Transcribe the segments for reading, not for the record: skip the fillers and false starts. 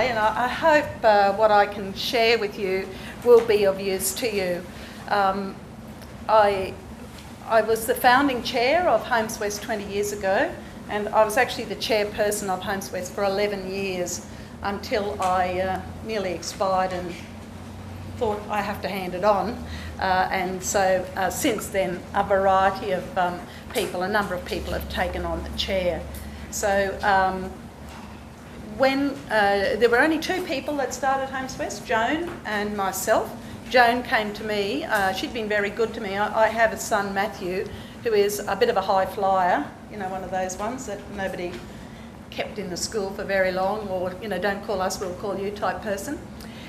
today, and I hope what I can share with you will be of use to you. I was the founding chair of Homes West 20 years ago, and I was actually the chairperson of Homes West for 11 years until I nearly expired and thought I have to hand it on. And so since then, a variety of people, a number of people have taken on the chair. So when there were only two people that started Homes West, Joan and myself. Joan came to me, she'd been very good to me. I have a son, Matthew, who is a bit of a high flyer, you know, one of those ones that nobody kept in the school for very long, or, you know, don't call us, we'll call you type person.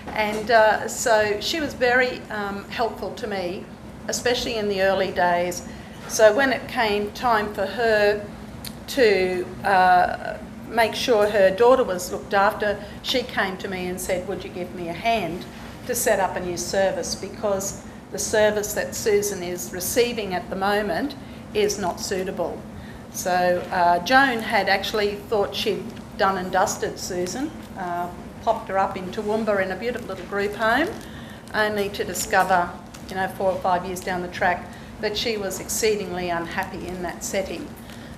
And so she was very helpful to me, especially in the early days. So when it came time for her to make sure her daughter was looked after, she came to me and said, would you give me a hand to set up a new service, because the service that Susan is receiving at the moment is not suitable. So Joan had actually thought she'd done and dusted Susan, popped her up in Toowoomba in a beautiful little group home, only to discover, you know, 4 or 5 years down the track, that she was exceedingly unhappy in that setting.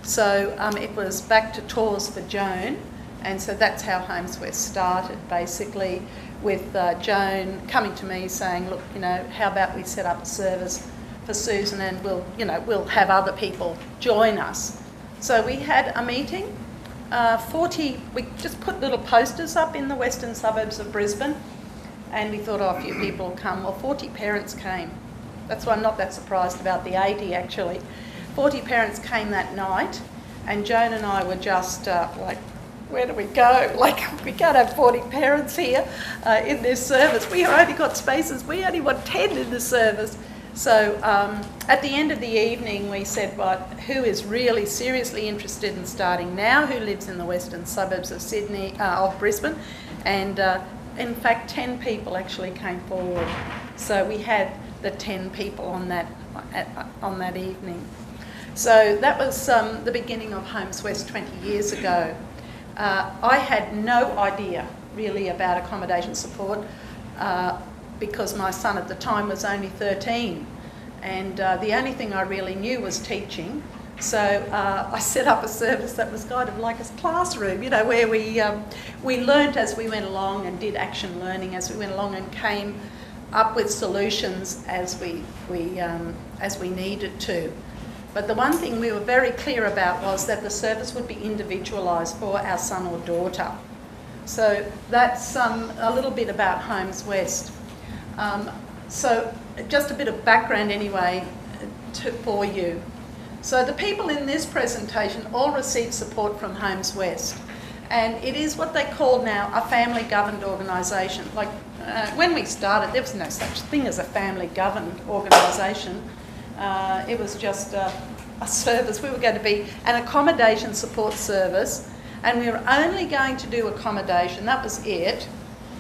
So it was back to tours for Joan, and so that's how Homes West started, basically, with Joan coming to me saying, look, you know, how about we set up a service for Susan, and we'll have other people join us. So we had a meeting, 40, we just put little posters up in the western suburbs of Brisbane, and we thought, oh, a few people will come. Well, 40 parents came. That's why I'm not that surprised about the 80, actually. 40 parents came that night, and Joan and I were just like, where do we go? Like, we can't have 40 parents here in this service. We only got spaces, we only want 10 in the service. So at the end of the evening, we said, well, who is really seriously interested in starting now, who lives in the western suburbs of Sydney, of Brisbane? And in fact, 10 people actually came forward. So we had the 10 people on that evening. So that was the beginning of Homes West 20 years ago. I had no idea really about accommodation support because my son at the time was only 13, and the only thing I really knew was teaching. So I set up a service that was kind of like a classroom, you know, where we learnt as we went along and did action learning as we went along, and came up with solutions as we needed to. But the one thing we were very clear about was that the service would be individualised for our son or daughter. So that's a little bit about Homes West. So just a bit of background anyway for you. So the people in this presentation all received support from Homes West, and it is what they call now a family governed organisation. Like when we started, there was no such thing as a family governed organisation. It was just a service. We were going to be an accommodation support service, and we were only going to do accommodation. That was it.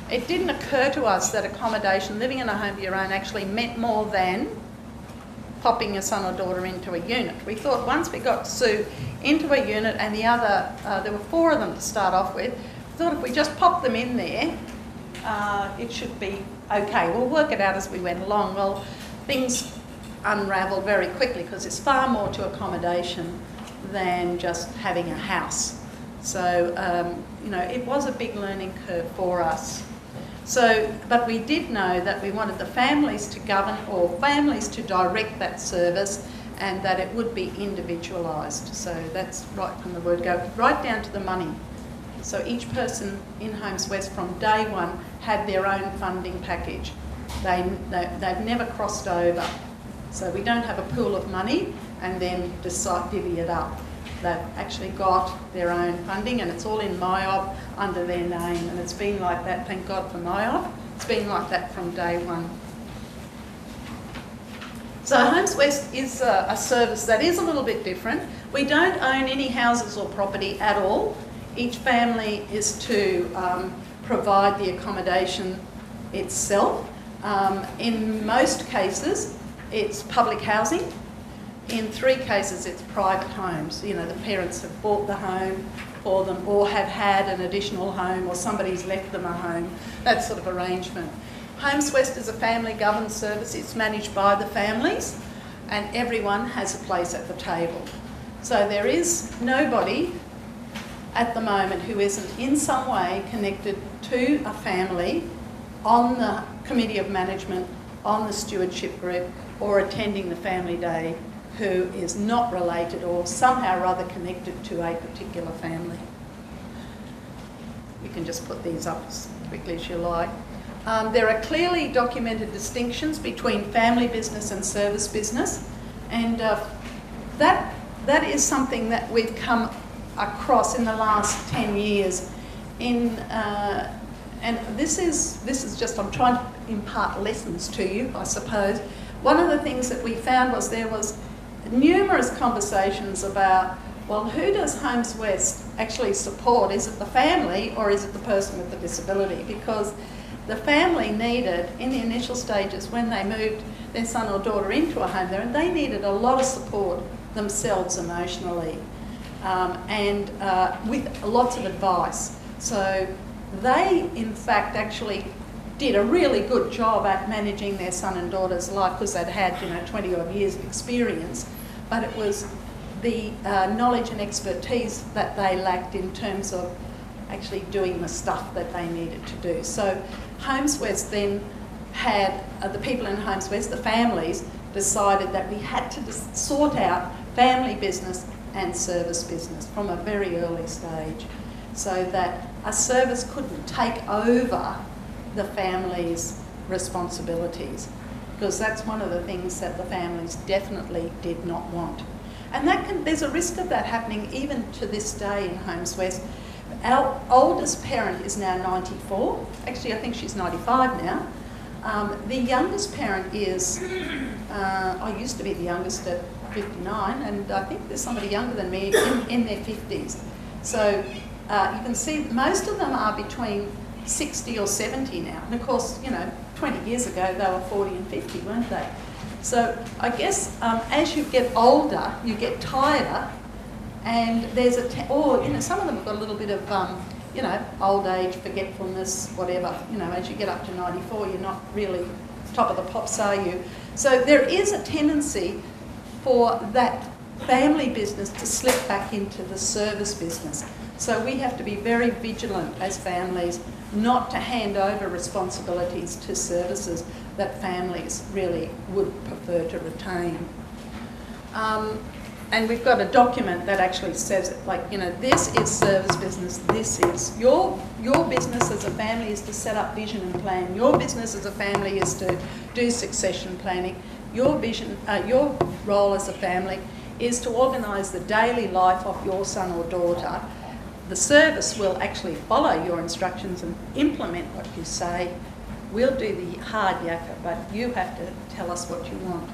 It didn't occur to us that accommodation, living in a home of your own, actually meant more than popping a son or daughter into a unit. We thought once we got Sue into a unit, and the other, there were 4 of them to start off with, we thought if we just pop them in there, it should be okay. We'll work it out as we went along. Well, things unravel very quickly, because there's far more to accommodation than just having a house. So, you know, it was a big learning curve for us. So, but we did know that we wanted the families to govern, or families to direct that service, and that it would be individualised. So that's right from the word go, right down to the money. So each person in Homes West from day one had their own funding package. They've never crossed over. So we don't have a pool of money and then divvy it up. They've actually got their own funding, and it's all in MYOB under their name, and it's been like that, thank God for MYOB. It's been like that from day one. So Homes West is a service that is a little bit different. We don't own any houses or property at all. Each family is to provide the accommodation itself. In most cases, it's public housing. In 3 cases, it's private homes. You know, the parents have bought the home for them or have had an additional home or somebody's left them a home, that sort of arrangement. Homes West is a family governed service. It's managed by the families and everyone has a place at the table. So there is nobody at the moment who isn't in some way connected to a family on the committee of management, on the stewardship group, or attending the family day who is not related or somehow or other connected to a particular family. You can just put these up as quickly as you like. There are clearly documented distinctions between family business and service business, and that is something that we've come across in the last 10 years. And this is just, I'm trying to impart lessons to you, I suppose. One of the things that we found was there was numerous conversations about, well, who does Homes West actually support? Is it the family or is it the person with the disability? Because the family needed, in the initial stages when they moved their son or daughter into a home there, and they needed a lot of support themselves emotionally and with lots of advice. So they, in fact, actually did a really good job at managing their son and daughter's life because they'd had, 20 odd years of experience, but it was the knowledge and expertise that they lacked in terms of actually doing the stuff that they needed to do. So Homes West then had, the people in Homes West, the families, decided that we had to sort out family business and service business from a very early stage so that a service couldn't take over the family's responsibilities, because that's one of the things that the families definitely did not want. And there's a risk of that happening even to this day in Homes West. Our oldest parent is now 94. Actually, I think she's 95 now. The youngest parent is, I used to be the youngest at 59, and I think there's somebody younger than me in their 50s. So you can see most of them are between 60 or 70 now. And of course, 20 years ago they were 40 and 50, weren't they? So I guess as you get older, you get tireder, and there's some of them have got a little bit of, old age, forgetfulness, whatever. As you get up to 94, you're not really top of the pops, are you? So there is a tendency for that family business to slip back into the service business. So we have to be very vigilant as families not to hand over responsibilities to services that families really would prefer to retain. And we've got a document that actually says it, this is service business, this is your business as a family is to set up vision and plan. Your business as a family is to do succession planning. Your role as a family is to organise the daily life of your son or daughter. The service will actually follow your instructions and implement what you say. We'll do the hard yakka, but you have to tell us what you want.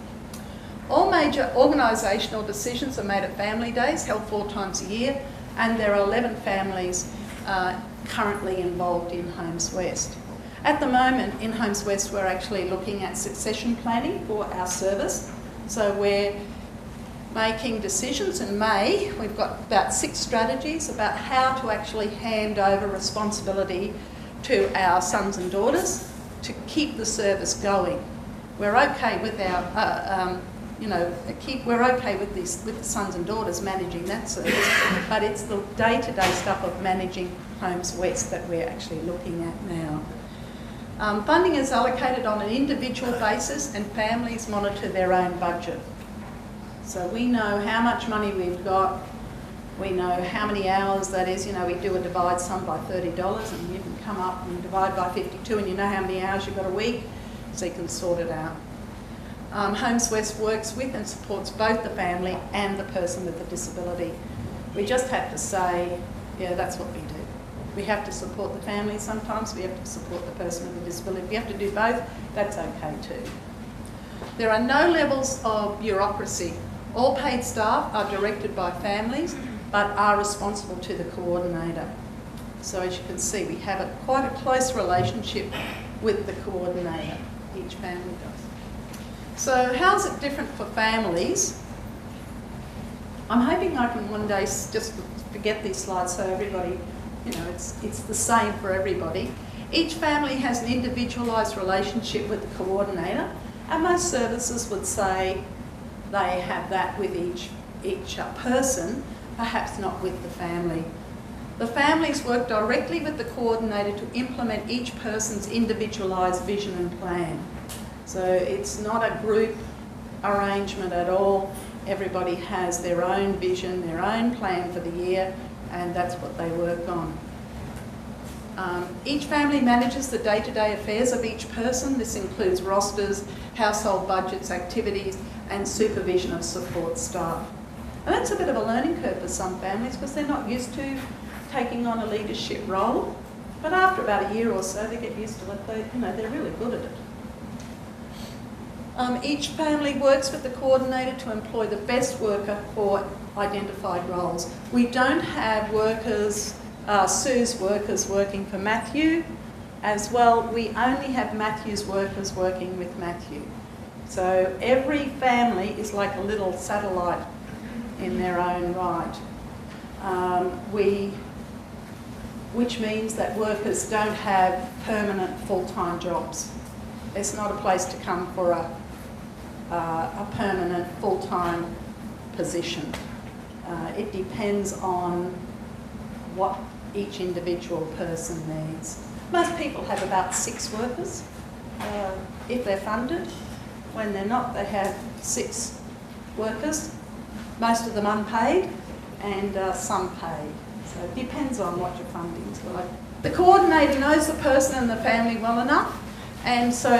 All major organisational decisions are made at family days, held 4 times a year, and there are 11 families currently involved in Homes West. At the moment in Homes West we're actually looking at succession planning for our service. So we're making decisions in May. We've got about 6 strategies about how to actually hand over responsibility to our sons and daughters to keep the service going. We're okay with our we're okay with the sons and daughters managing that service, but it's the day-to-day stuff of managing Homes West that we're actually looking at now. Funding is allocated on an individual basis and families monitor their own budget. So we know how much money we've got, we know how many hours that is. We do a divide sum by $30 and you can come up and divide by 52 and you know how many hours you've got a week, so you can sort it out. Homes West works with and supports both the family and the person with the disability. We just have to say, yeah, that's what we do. We have to support the family sometimes, we have to support the person with the disability. If we have to do both, that's okay too. There are no levels of bureaucracy. All paid staff are directed by families but are responsible to the coordinator. So as you can see, we have quite a close relationship with the coordinator, each family does. So how's it different for families I'm hoping I can one day just forget these slides so everybody, it's the same for everybody. Each family has an individualised relationship with the coordinator, and most services would say they have that with each person, perhaps not with the family. The families work directly with the coordinator to implement each person's individualised vision and plan. So it's not a group arrangement at all. Everybody has their own vision, their own plan for the year, and that's what they work on. Each family manages the day-to-day affairs of each person. This includes rosters, household budgets, activities, and supervision of support staff. And that's a bit of a learning curve for some families because they're not used to taking on a leadership role. But after about a year or so, they get used to it. They're really good at it. Each family works with the coordinator to employ the best worker for identified roles. We don't have workers, Sue's workers working for Matthew as well. We only have Matthew's workers working with Matthew. So every family is like a little satellite in their own right. Which means that workers don't have permanent full-time jobs. It's not a place to come for a permanent full-time position. It depends on what each individual person needs. Most people have about 6 workers if they're funded. When they're not, they have 6 workers, most of them unpaid and some paid. So it depends on what your funding's like. The coordinator knows the person and the family well enough, and so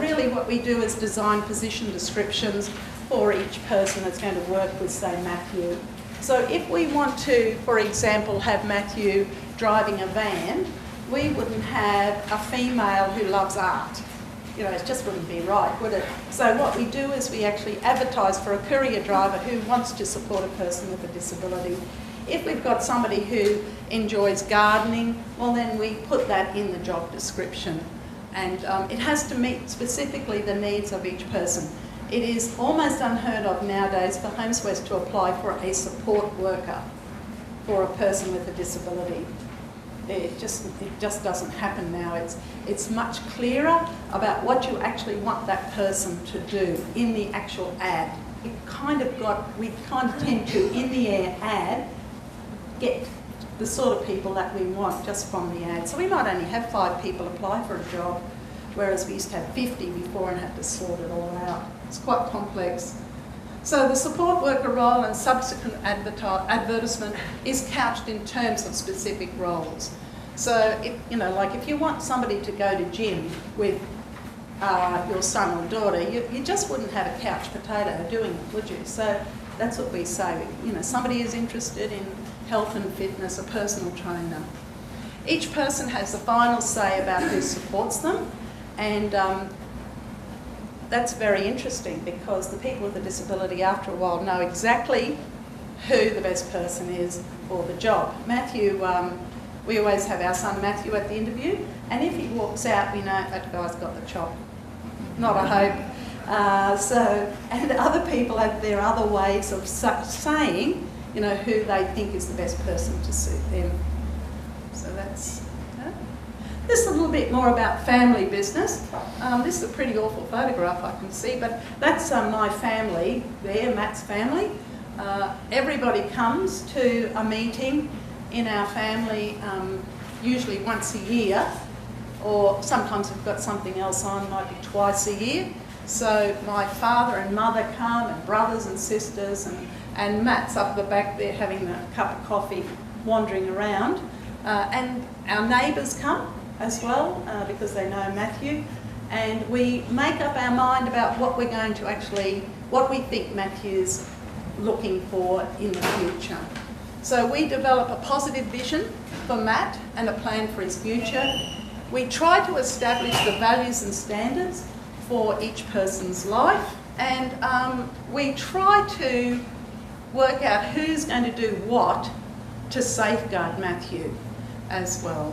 really what we do is design position descriptions for each person that's going to work with, say, Matthew. So if we want to, for example, have Matthew driving a van, we wouldn't have a female who loves art. It just wouldn't be right, would it? So what we do is we actually advertise for a courier driver who wants to support a person with a disability. If we've got somebody who enjoys gardening, well then we put that in the job description. And it has to meet specifically the needs of each person. It is almost unheard of nowadays for Homes West to apply for a support worker for a person with a disability. It just doesn't happen now. It's much clearer about what you actually want that person to do in the actual ad. We kind of tend to, in the ad, get the sort of people that we want just from the ad. So we might only have 5 people apply for a job, whereas we used to have 50 before and had to sort it all out. It's quite complex. So the support worker role and subsequent advertisement is couched in terms of specific roles. So, if you want somebody to go to gym with your son or daughter, you just wouldn't have a couch potato doing it, would you? So that's what we say. Somebody is interested in health and fitness, a personal trainer. Each person has the final say about who supports them, and that's very interesting because the people with a disability after a while know exactly who the best person is for the job. Matthew, we always have our son Matthew at the interview, and if he walks out, we know that guy's got the chop. Not a hope. And other people have their other ways of saying, who they think is the best person to suit them. So that's This is a little bit more about family business. This is a pretty awful photograph I can see, but that's my family there, Matt's family. Everybody comes to a meeting in our family usually once a year, or sometimes we've got something else on, might be twice a year. So my father and mother come, and brothers and sisters, and Matt's up the back there having a cup of coffee, wandering around. And our neighbours come as well because they know Matthew, and we make up our mind about what we're going to what we think Matthew's looking for in the future. So we develop a positive vision for Matt and a plan for his future. We try to establish the values and standards for each person's life, and we try to work out who's going to do what to safeguard Matthew as well.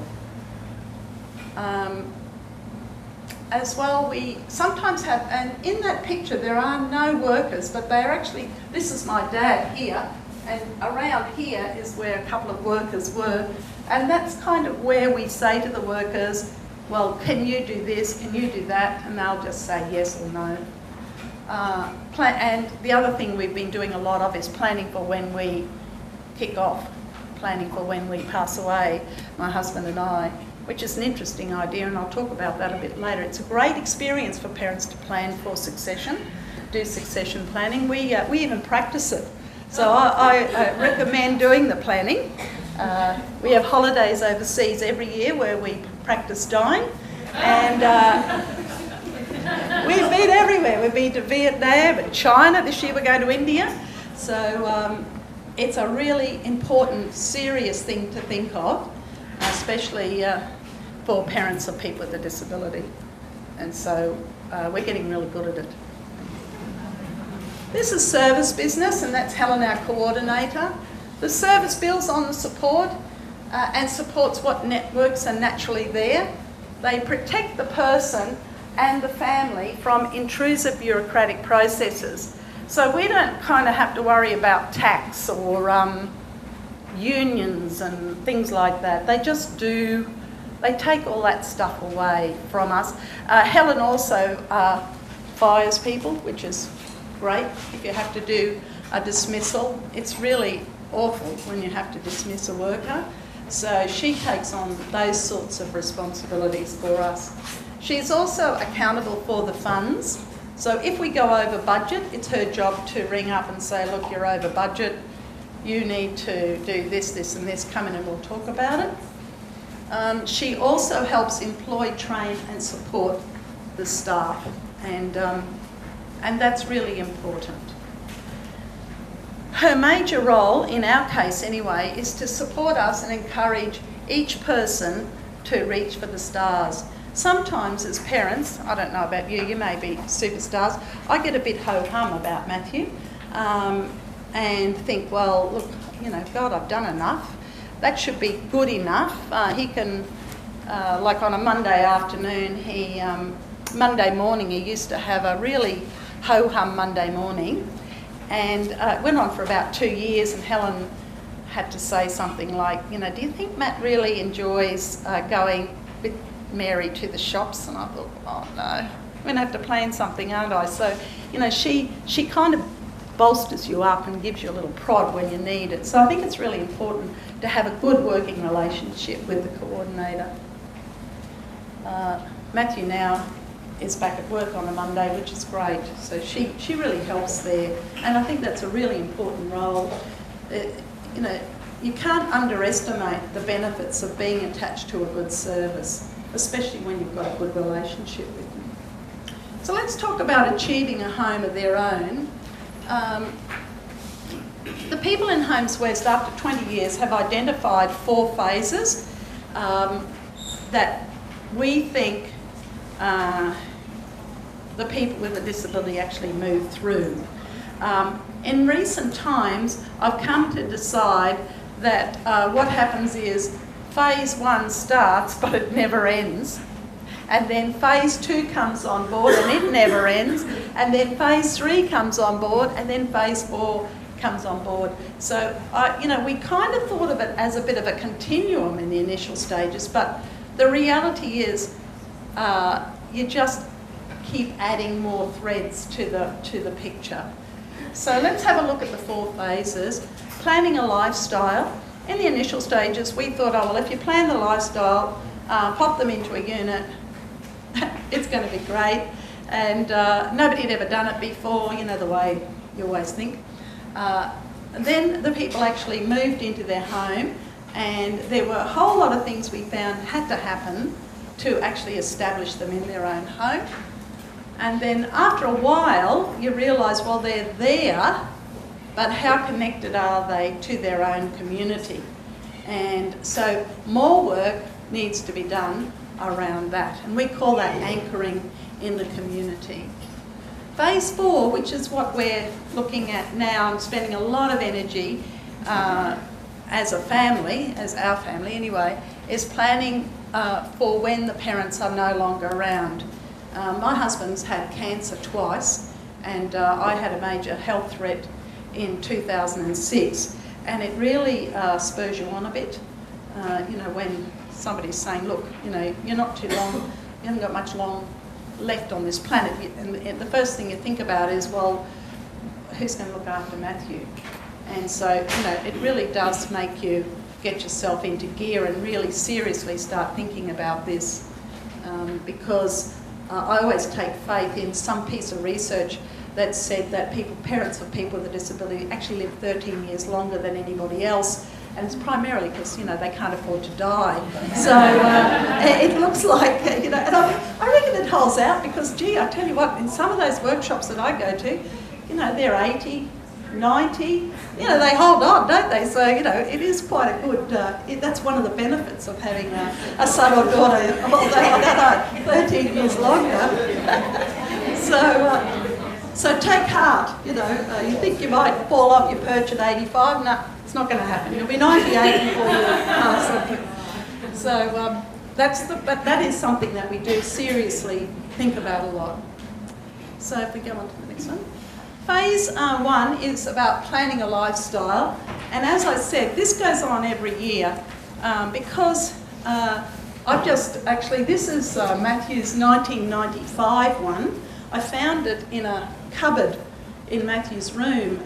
We sometimes have, and in that picture there are no workers, but they're actually, this is my dad here, And around here is where a couple of workers were. And that's kind of where we say to the workers, well, can you do this, can you do that? And they'll just say yes or no. And the other thing we've been doing a lot of is planning for when we kick off, planning for when we pass away, my husband and I, which is an interesting idea, and I'll talk about that a bit later. It's a great experience for parents to plan for succession, do succession planning. We even practice it. So I recommend doing the planning. We have holidays overseas every year where we practice dying, and we've been everywhere. We've been to Vietnam and China. This year we're going to India. So it's a really important, serious thing to think of, especially for parents of people with a disability. And so we're getting really good at it. This is service business, and that's Helen, our coordinator. The service builds on the support and supports what networks are naturally there. They protect the person and the family from intrusive bureaucratic processes. So we don't kind of have to worry about tax or unions and things like that. They just do, they take all that stuff away from us. Helen also fires people, which is great if you have to do a dismissal. It's really awful when you have to dismiss a worker. So she takes on those sorts of responsibilities for us. She's also accountable for the funds. So if we go over budget, it's her job to ring up and say, look, you're over budget, you need to do this, this and this, come in and we'll talk about it. She also helps employ, train and support the staff, and that's really important. Her major role, in our case anyway, is to support us and encourage each person to reach for the stars. Sometimes as parents, I don't know about you, you may be superstars, I get a bit ho-hum about Matthew and think, well, look, you know, God, I've done enough. That should be good enough. He can, like on a Monday afternoon, Monday morning, he used to have a really ho-hum Monday morning, and it went on for about 2 years, and Helen had to say something like, you know, do you think Matt really enjoys going with Mary to the shops? And I thought, oh no, I'm going to have to plan something, aren't I? So, you know, she kind of bolsters you up and gives you a little prod when you need it. So I think it's really important to have a good working relationship with the coordinator. Matthew now is back at work on a Monday, which is great. So she really helps there, and I think that's a really important role. You know, you can't underestimate the benefits of being attached to a good service, especially when you've got a good relationship with them. So let's talk about achieving a home of their own. The people in Homes West, after 20 years, have identified 4 phases that we think the people with a disability actually move through. In recent times, I've come to decide that what happens is phase 1 starts, but it never ends. And then phase 2 comes on board and it never ends. And then phase 3 comes on board, and then phase 4 comes on board. So, you know, we kind of thought of it as a bit of a continuum in the initial stages, but the reality is you just keep adding more threads to the picture. So let's have a look at the 4 phases. Planning a lifestyle. In the initial stages, we thought, oh, well, if you plan the lifestyle, pop them into a unit, it's going to be great. And nobody had ever done it before, you know, the way you always think. Then the people actually moved into their home, and there were a whole lot of things we found had to happen to actually establish them in their own home. And then after a while, you realise, well, they're there, but how connected are they to their own community? And so more work needs to be done around that, and we call that anchoring in the community. Phase 4, which is what we're looking at now and spending a lot of energy as a family, as our family anyway, is planning for when the parents are no longer around. My husband's had cancer twice, and I had a major health threat in 2006, and it really spurs you on a bit. You know, when somebody's saying, look, you know, you're not too long, you haven't got much long left on this planet, and the first thing you think about is, well, who's going to look after Matthew? And so, you know, it really does make you get yourself into gear and really seriously start thinking about this, because I always take faith in some piece of research that said that parents of people with a disability actually live 13 years longer than anybody else, and it's primarily because, you know, they can't afford to die. So it looks like, you know, and I reckon it holds out because, gee, I tell you what, in some of those workshops that I go to, you know, they're 80, 90, you know, they hold on, don't they? So, you know, it is quite a good, that's one of the benefits of having a son or daughter, although I don't know, 13 years longer. So take heart, you know, you think you might fall off your perch at 85, no, it's not going to happen. You'll be 98 before you pass something. So but that is something that we do seriously think about a lot. So if we go on to the next one. Phase 1 is about planning a lifestyle, and as I said, this goes on every year because I've just, actually this is Matthew's 1995 one. I found it in a cupboard in Matthew's room,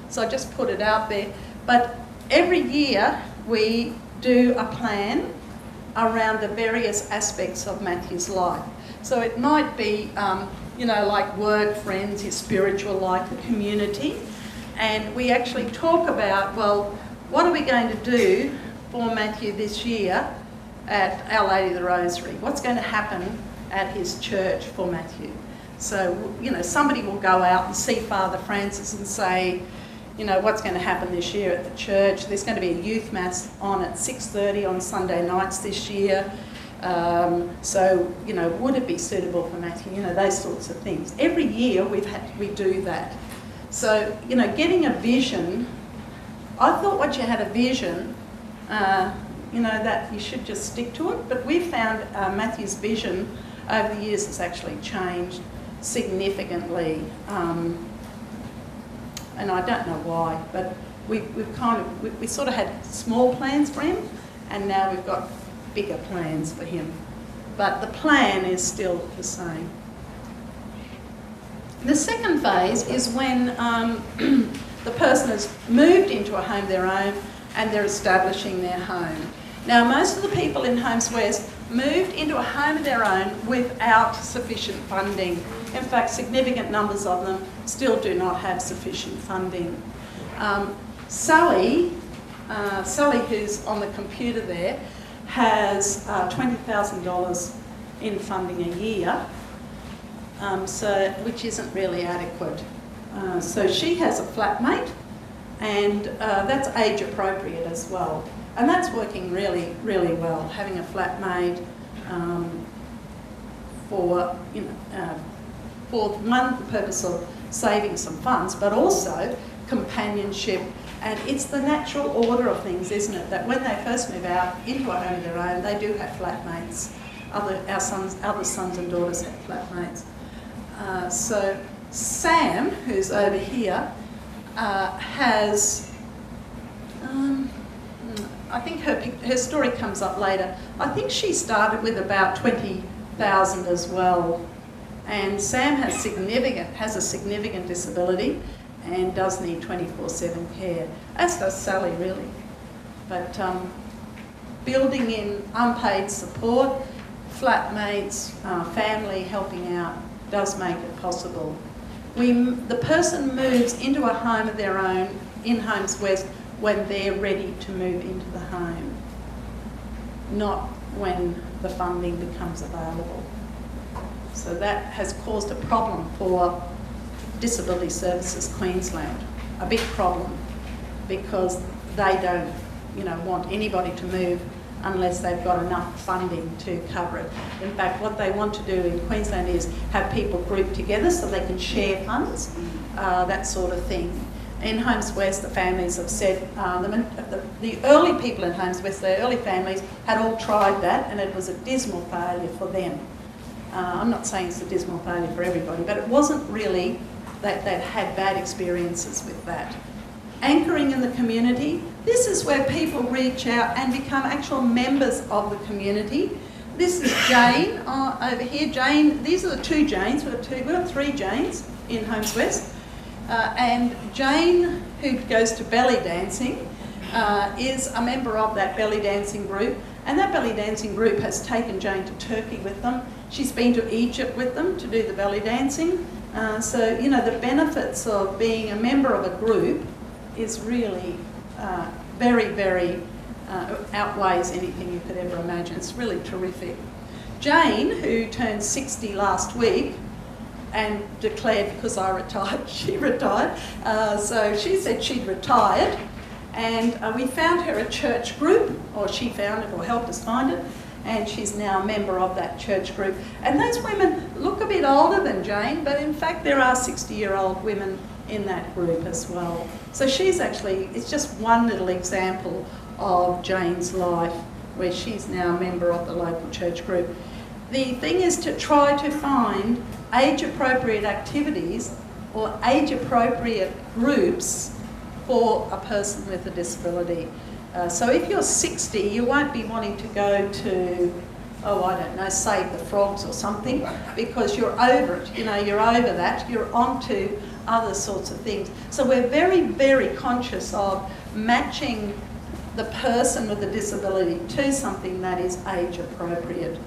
so I just put it out there. But every year we do a plan around the various aspects of Matthew's life. So it might be you know, like work, friends, his spiritual life, the community. And we actually talk about, well, what are we going to do for Matthew this year at Our Lady of the Rosary? What's going to happen at his church for Matthew? So, you know, somebody will go out and see Father Francis and say, you know, what's going to happen this year at the church? There's going to be a youth mass on at 6:30 on Sunday nights this year. So, you know, would it be suitable for Matthew? You know, those sorts of things. Every year we do that. So, you know, getting a vision, I thought once you had a vision, you know, that you should just stick to it. But we've found Matthew's vision over the years has actually changed significantly. And I don't know why, but we sort of had small plans for him, and now we've got bigger plans for him. But the plan is still the same. The second phase is when the person has moved into a home of their own and they're establishing their home. Now, most of the people in Homes West moved into a home of their own without sufficient funding. In fact, significant numbers of them still do not have sufficient funding. Sally, who's on the computer there, has $20,000 in funding a year, which isn't really adequate. So she has a flatmate, and that's age appropriate as well. And that's working really, really well, having a flatmate for, you know, for one, the purpose of saving some funds, but also companionship. And it's the natural order of things, isn't it, that when they first move out into a home of their own, they do have flatmates. Other sons and daughters have flatmates. So Sam, who's over here, has, I think her story comes up later. I think she started with about 20,000 as well. And Sam has a significant disability and does need 24/7 care, as does Sally really. But building in unpaid support, flatmates, family helping out does make it possible. The person moves into a home of their own in Homes West when they're ready to move into the home, not when the funding becomes available. So that has caused a problem for Disability Services Queensland, a big problem, because they don't, you know, want anybody to move unless they've got enough funding to cover it. In fact, what they want to do in Queensland is have people grouped together so they can share funds, that sort of thing. In Homes West, the families have said, the early people in Homes West, the early families, had all tried that, and it was a dismal failure for them. I'm not saying it's a dismal failure for everybody, but it wasn't really that had bad experiences with that. Anchoring in the community. This is where people reach out and become actual members of the community. This is Jane over here. Jane, these are the two Janes. We've got three Janes in Homes West. And Jane, who goes to belly dancing, is a member of that belly dancing group. And that belly dancing group has taken Jane to Turkey with them. She's been to Egypt with them to do the belly dancing. So, you know, the benefits of being a member of a group is really very, very outweighs anything you could ever imagine. It's really terrific. Jane, who turned 60 last week and declared, because I retired, she retired. So she said she'd retired, and we found her a church group, or she found it or helped us find it, and she's now a member of that church group. And those women look a bit older than Jane, but in fact there are 60-year-old women in that group as well. So she's actually, it's just one little example of Jane's life where she's now a member of the local church group. The thing is to try to find age-appropriate activities or age-appropriate groups for a person with a disability. So if you're 60, you won't be wanting to go to, oh, I don't know, Save the Frogs or something, because you're over it, you know, you're over that, you're on to other sorts of things. So we're very, very conscious of matching the person with a disability to something that is age appropriate.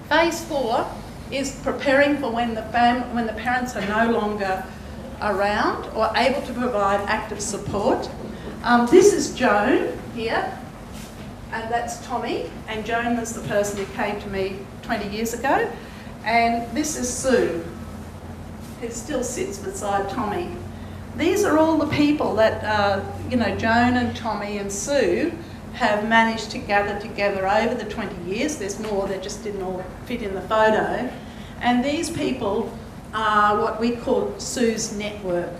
Phase 4 is preparing for when the parents are no longer around or able to provide active support. This is Joan here, and that's Tommy, and Joan was the person who came to me 20 years ago, and this is Sue, who still sits beside Tommy. These are all the people that, you know, Joan and Tommy and Sue have managed to gather together over the 20 years. There's more, they just didn't all fit in the photo. And these people are what we call Sue's network.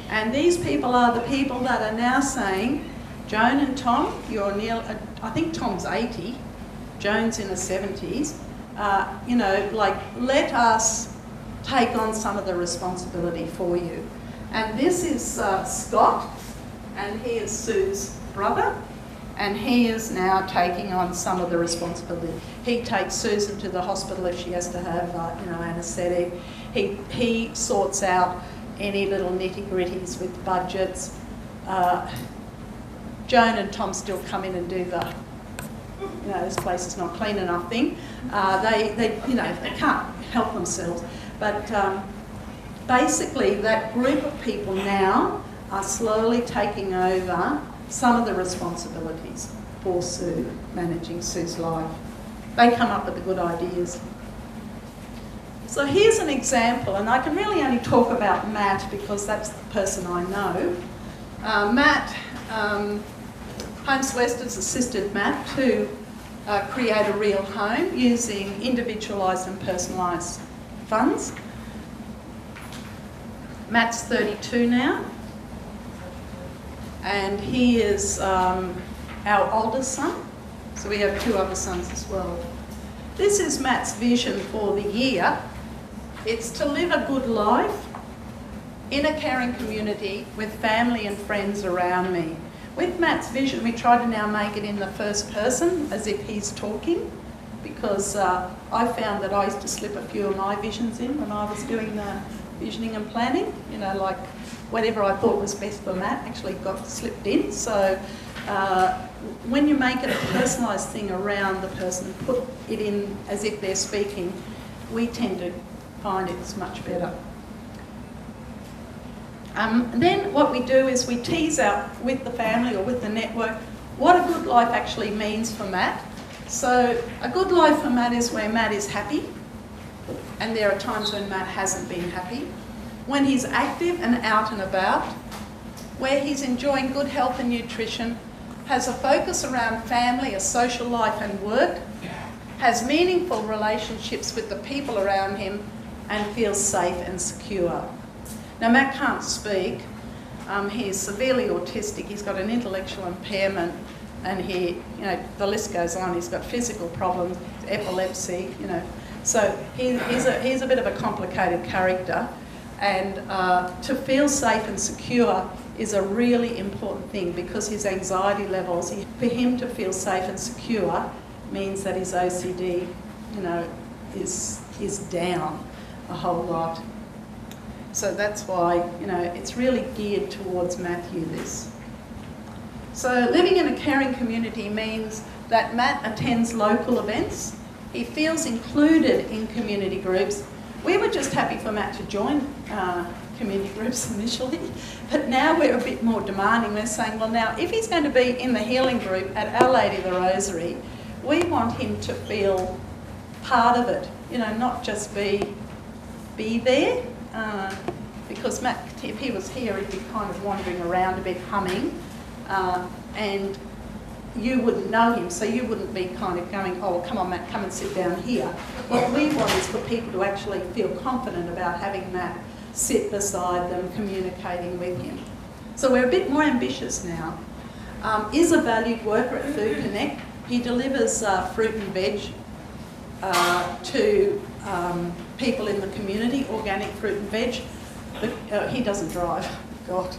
And these people are the people that are now saying, Joan and Tom, you're near, I think Tom's 80, Joan's in her 70s, you know, like, let us take on some of the responsibility for you. And this is Scott, and he is Sue's brother, and he is now taking on some of the responsibility. He takes Susan to the hospital if she has to have, you know, anaesthetic. He sorts out any little nitty-gritties with budgets. Joan and Tom still come in and do the, you know, this place is not clean enough thing. They you know, they can't help themselves. But basically that group of people now are slowly taking over some of the responsibilities for Sue, managing Sue's life. They come up with the good ideas. So here's an example, and I can really only talk about Matt because that's the person I know. Matt, Homes West has assisted Matt to create a real home using individualised and personalised funds. Matt's 32 now, and he is our oldest son, so we have 2 other sons as well. This is Matt's vision for the year. It's to live a good life in a caring community with family and friends around me. With Matt's vision, we try to now make it in the first person, as if he's talking, because I found that I used to slip a few of my visions in when I was doing the visioning and planning, you know, like whatever I thought was best for Matt actually got slipped in. So when you make it a personalised thing around the person, put it in as if they're speaking, we tend to find it's much better. Then what we do is we tease out with the family or with the network what a good life actually means for Matt. So a good life for Matt is where Matt is happy, and there are times when Matt hasn't been happy. When he's active and out and about, where he's enjoying good health and nutrition, has a focus around family, a social life and work, has meaningful relationships with the people around him, and feels safe and secure. Now Matt can't speak, he's severely autistic, he's got an intellectual impairment, and he, you know, the list goes on, he's got physical problems, epilepsy, you know. So he's a bit of a complicated character, and to feel safe and secure is a really important thing, because his anxiety levels, for him to feel safe and secure means that his OCD, is down a whole lot. So that's why, it's really geared towards Matthew, this. So living in a caring community means that Matt attends local events. He feels included in community groups. We were just happy for Matt to join community groups initially, but now we're a bit more demanding. We're saying, well, now if he's going to be in the healing group at Our Lady of the Rosary, we want him to feel part of it, not just be there, because Matt, if he was here, he'd be kind of wandering around a bit, humming, and you wouldn't know him, so you wouldn't be kind of going, oh, come on, Matt, come and sit down here. What we want is for people to actually feel confident about having Matt sit beside them, communicating with him. So we're a bit more ambitious now. Is a valued worker at Food Connect. He delivers fruit and veg to people in the community, organic fruit and veg. He doesn't drive, God.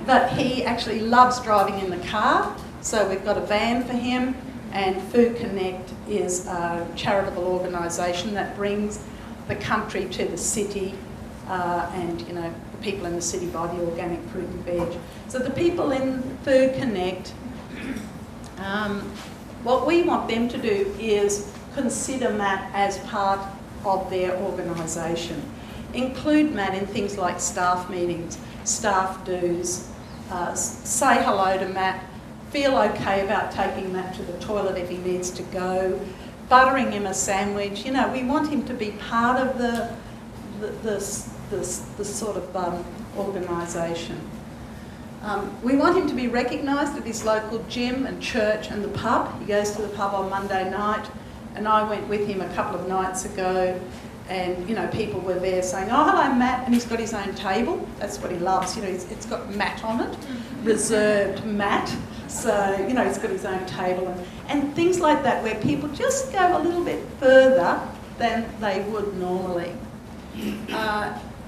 But he actually loves driving in the car, so we've got a van for him, and Food Connect is a charitable organisation that brings the country to the city, and the people in the city buy the organic fruit and veg. So the people in Food Connect, what we want them to do is consider Matt as part of their organisation. Include Matt in things like staff meetings, staff dues, say hello to Matt, feel okay about taking Matt to the toilet if he needs to go, buttering him a sandwich. We want him to be part of the sort of organisation. We want him to be recognised at his local gym and church and the pub. He goes to the pub on Monday night, and I went with him a couple of nights ago, and people were there saying, oh, hello, Matt, and he's got his own table. That's what he loves. It's got Matt on it, reserved Matt. So, he's got his own table and things like that, where people just go a little bit further than they would normally.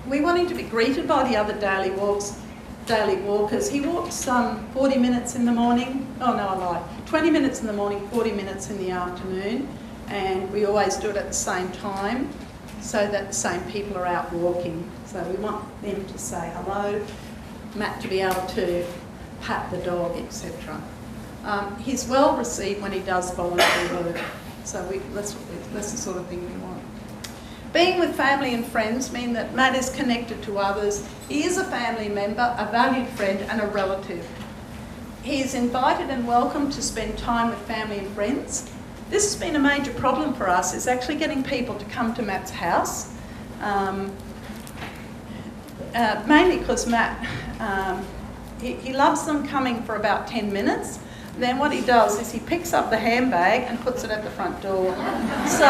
We want him to be greeted by the other daily walkers. He walks 40 minutes in the morning. Oh, no, I lied. 20 minutes in the morning, 40 minutes in the afternoon. And we always do it at the same time, so that the same people are out walking. So we want them to say hello, Matt to be able to pat the dog, etc. He's well received when he does volunteer work. So that's the sort of thing we want. Being with family and friends mean that Matt is connected to others. He is a family member, a valued friend and a relative. He is invited and welcome to spend time with family and friends. This has been a major problem for us, is actually getting people to come to Matt's house. Mainly because Matt, he loves them coming for about 10 minutes. Then what he does is he picks up the handbag and puts it at the front door. So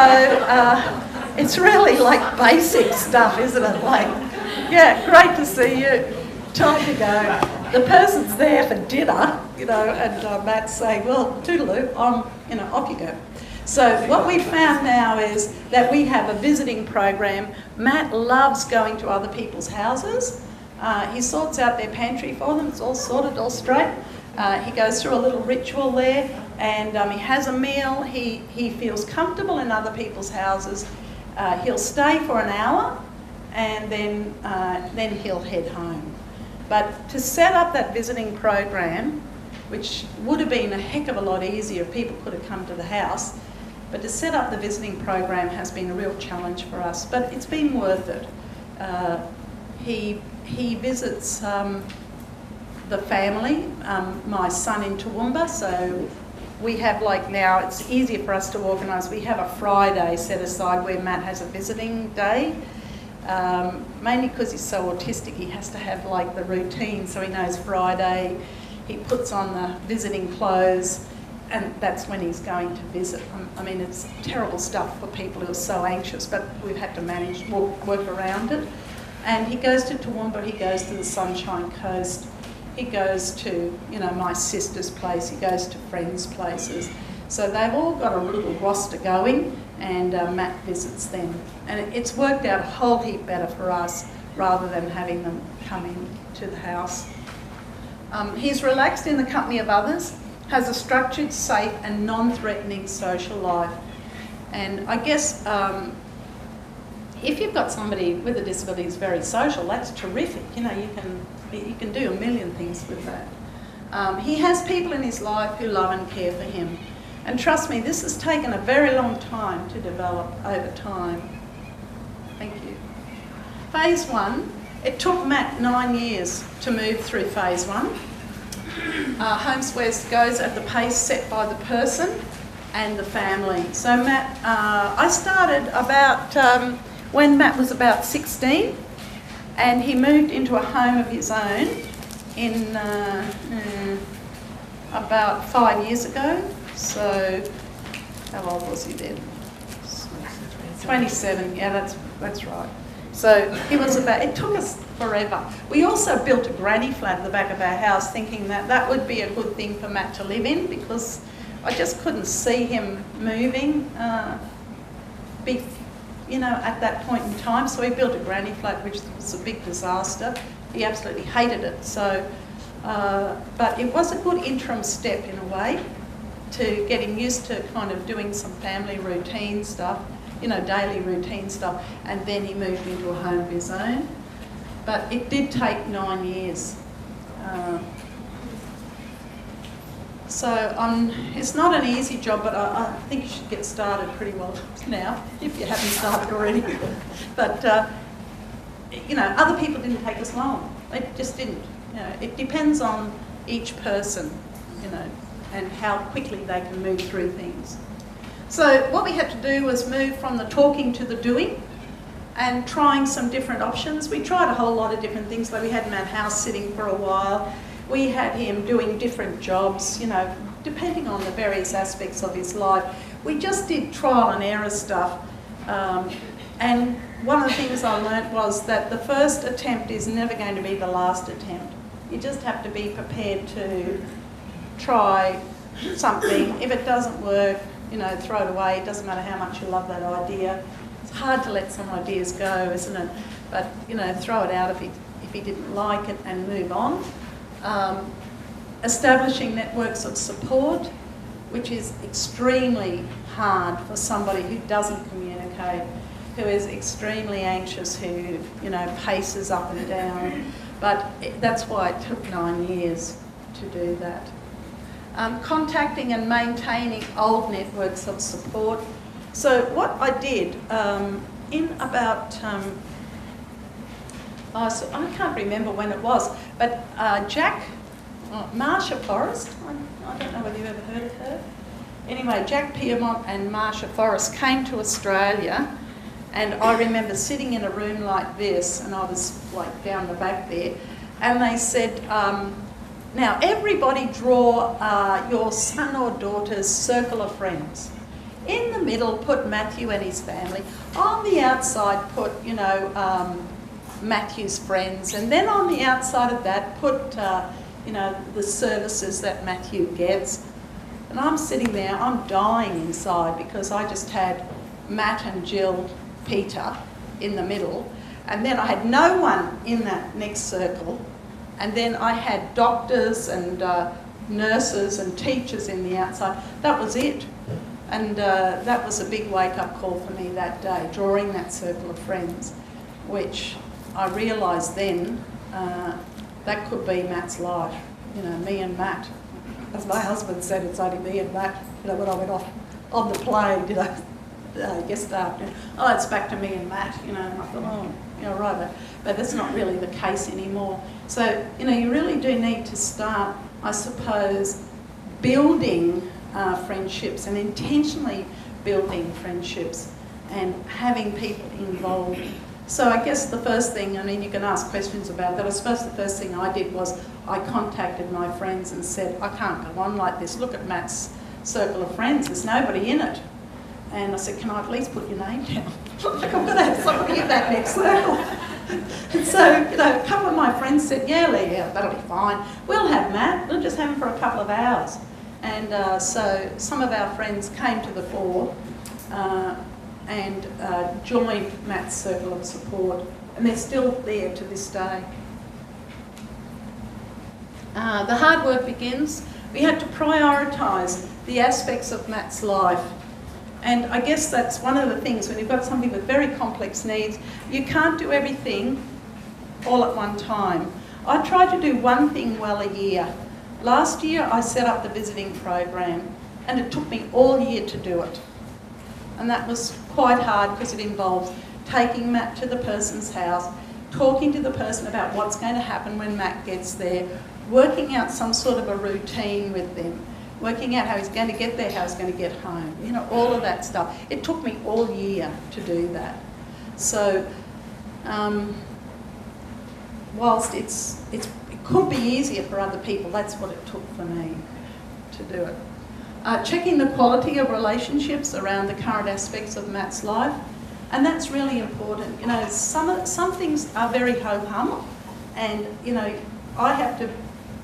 it's really like basic stuff, isn't it? Like, yeah, great to see you, time to go. The person's there for dinner, and Matt's saying, well, toodaloo, off you go. So what we've found now is that we have a visiting program. Matt loves going to other people's houses. He sorts out their pantry for them. It's all sorted, all straight. He goes through a little ritual there, and he has a meal. He feels comfortable in other people's houses. He'll stay for an hour, and then he'll head home. But to set up that visiting program, which would have been a heck of a lot easier if people could have come to the house, but to set up the visiting program has been a real challenge for us. But it's been worth it. He visits the family, my son in Toowoomba, so we have now, it's easier for us to organise. We have a Friday set aside where Matt has a visiting day, mainly because he's so autistic. He has to have the routine, so he knows Friday, he puts on the visiting clothes, and that's when he's going to visit. I mean, it's terrible stuff for people who are so anxious, but we've had to work around it. And he goes to Toowoomba, he goes to the Sunshine Coast, he goes to, my sister's place, he goes to friends' places. So they've all got a little roster going, and Matt visits them. And it's worked out a whole heap better for us rather than having them come in to the house. He's relaxed in the company of others, has a structured, safe and non-threatening social life. And I guess if you've got somebody with a disability who's very social, that's terrific. You know, you can do a million things with that. He has people in his life who love and care for him. And trust me, this has taken a very long time to develop over time. Thank you. Phase 1, it took Matt 9 years to move through phase 1. Homesware goes at the pace set by the person and the family. So Matt, I started about when Matt was about 16, and he moved into a home of his own in about 5 years ago. So how old was he then? 27, yeah, that's right. So he was about, it took us forever. We also built a granny flat at the back of our house thinking that that would be a good thing for Matt to live in, because I just couldn't see him moving at that point in time. So we built a granny flat, which was a big disaster. He absolutely hated it. So, but it was a good interim step in a way to get him used to kind of doing some family routine stuff, daily routine stuff, and then he moved into a home of his own. But it did take 9 years. So it's not an easy job, but I think you should get started pretty well now, if you haven't started already. But, other people didn't take as long. They just didn't. It depends on each person, and how quickly they can move through things. So what we had to do was move from the talking to the doing and trying some different options. We tried a whole lot of different things. Like we had him at house sitting for a while. We had him doing different jobs, depending on the various aspects of his life. We just did trial and error stuff. And one of the things I learnt was that the first attempt is never going to be the last attempt. You just have to be prepared to try something. If it doesn't work, throw it away. It doesn't matter how much you love that idea. It's hard to let some ideas go, isn't it? But, throw it out if he didn't like it and move on. Establishing networks of support, which is extremely hard for somebody who doesn't communicate, who is extremely anxious, who, paces up and down. But that's why it took 9 years to do that. Contacting and maintaining old networks of support. So what I did in about, I can't remember when it was, but Marsha Forrest, I don't know whether you've ever heard of her. Anyway, Jack Piermont and Marsha Forrest came to Australia, and I remember sitting in a room like this, and I was like down the back there, and they said, now everybody draw your son or daughter's circle of friends. In the middle, put Matthew and his family. On the outside, put, Matthew's friends. And then on the outside of that, put, the services that Matthew gets. And I'm sitting there, I'm dying inside because I just had Matt and Jill, Peter in the middle. And then I had no one in that next circle. And then I had doctors and nurses and teachers in the outside. That was it. And that was a big wake-up call for me that day, drawing that circle of friends, which I realised then that could be Matt's life, me and Matt. As my husband said, it's only me and Matt, when I went off on the plane, guest afternoon. Oh, it's back to me and Matt, and I thought, right, but that's not really the case anymore. So, you really do need to start, I suppose, building friendships and intentionally building friendships and having people involved. So I guess the first thing, you can ask questions about that. I suppose the first thing I did was I contacted my friends and said, I can't go on like this. Look at Matt's circle of friends. There's nobody in it. And I said, can I at least put your name down? Like, I've got to have somebody in that next circle. And so, a couple of my friends said, yeah, that'll be fine. We'll have Matt. We'll just have him for a couple of hours. And so some of our friends came to the fore and joined Matt's circle of support, and they're still there to this day. The hard work begins. We had to prioritise the aspects of Matt's life. And I guess that's one of the things when you've got somebody with very complex needs, you can't do everything all at one time. I tried to do one thing well a year. Last year I set up the visiting program, and it took me all year to do it. And that was quite hard because it involves taking Matt to the person's house, talking to the person about what's going to happen when Matt gets there, working out some sort of a routine with them, working out how he's going to get there, how he's going to get home, you know, all of that stuff. It took me all year to do that. So, whilst it could be easier for other people, that's what it took for me to do it. Checking the quality of relationships around the current aspects of Matt's life, and that's really important. You know, some things are very ho-hum, and you know, I have to,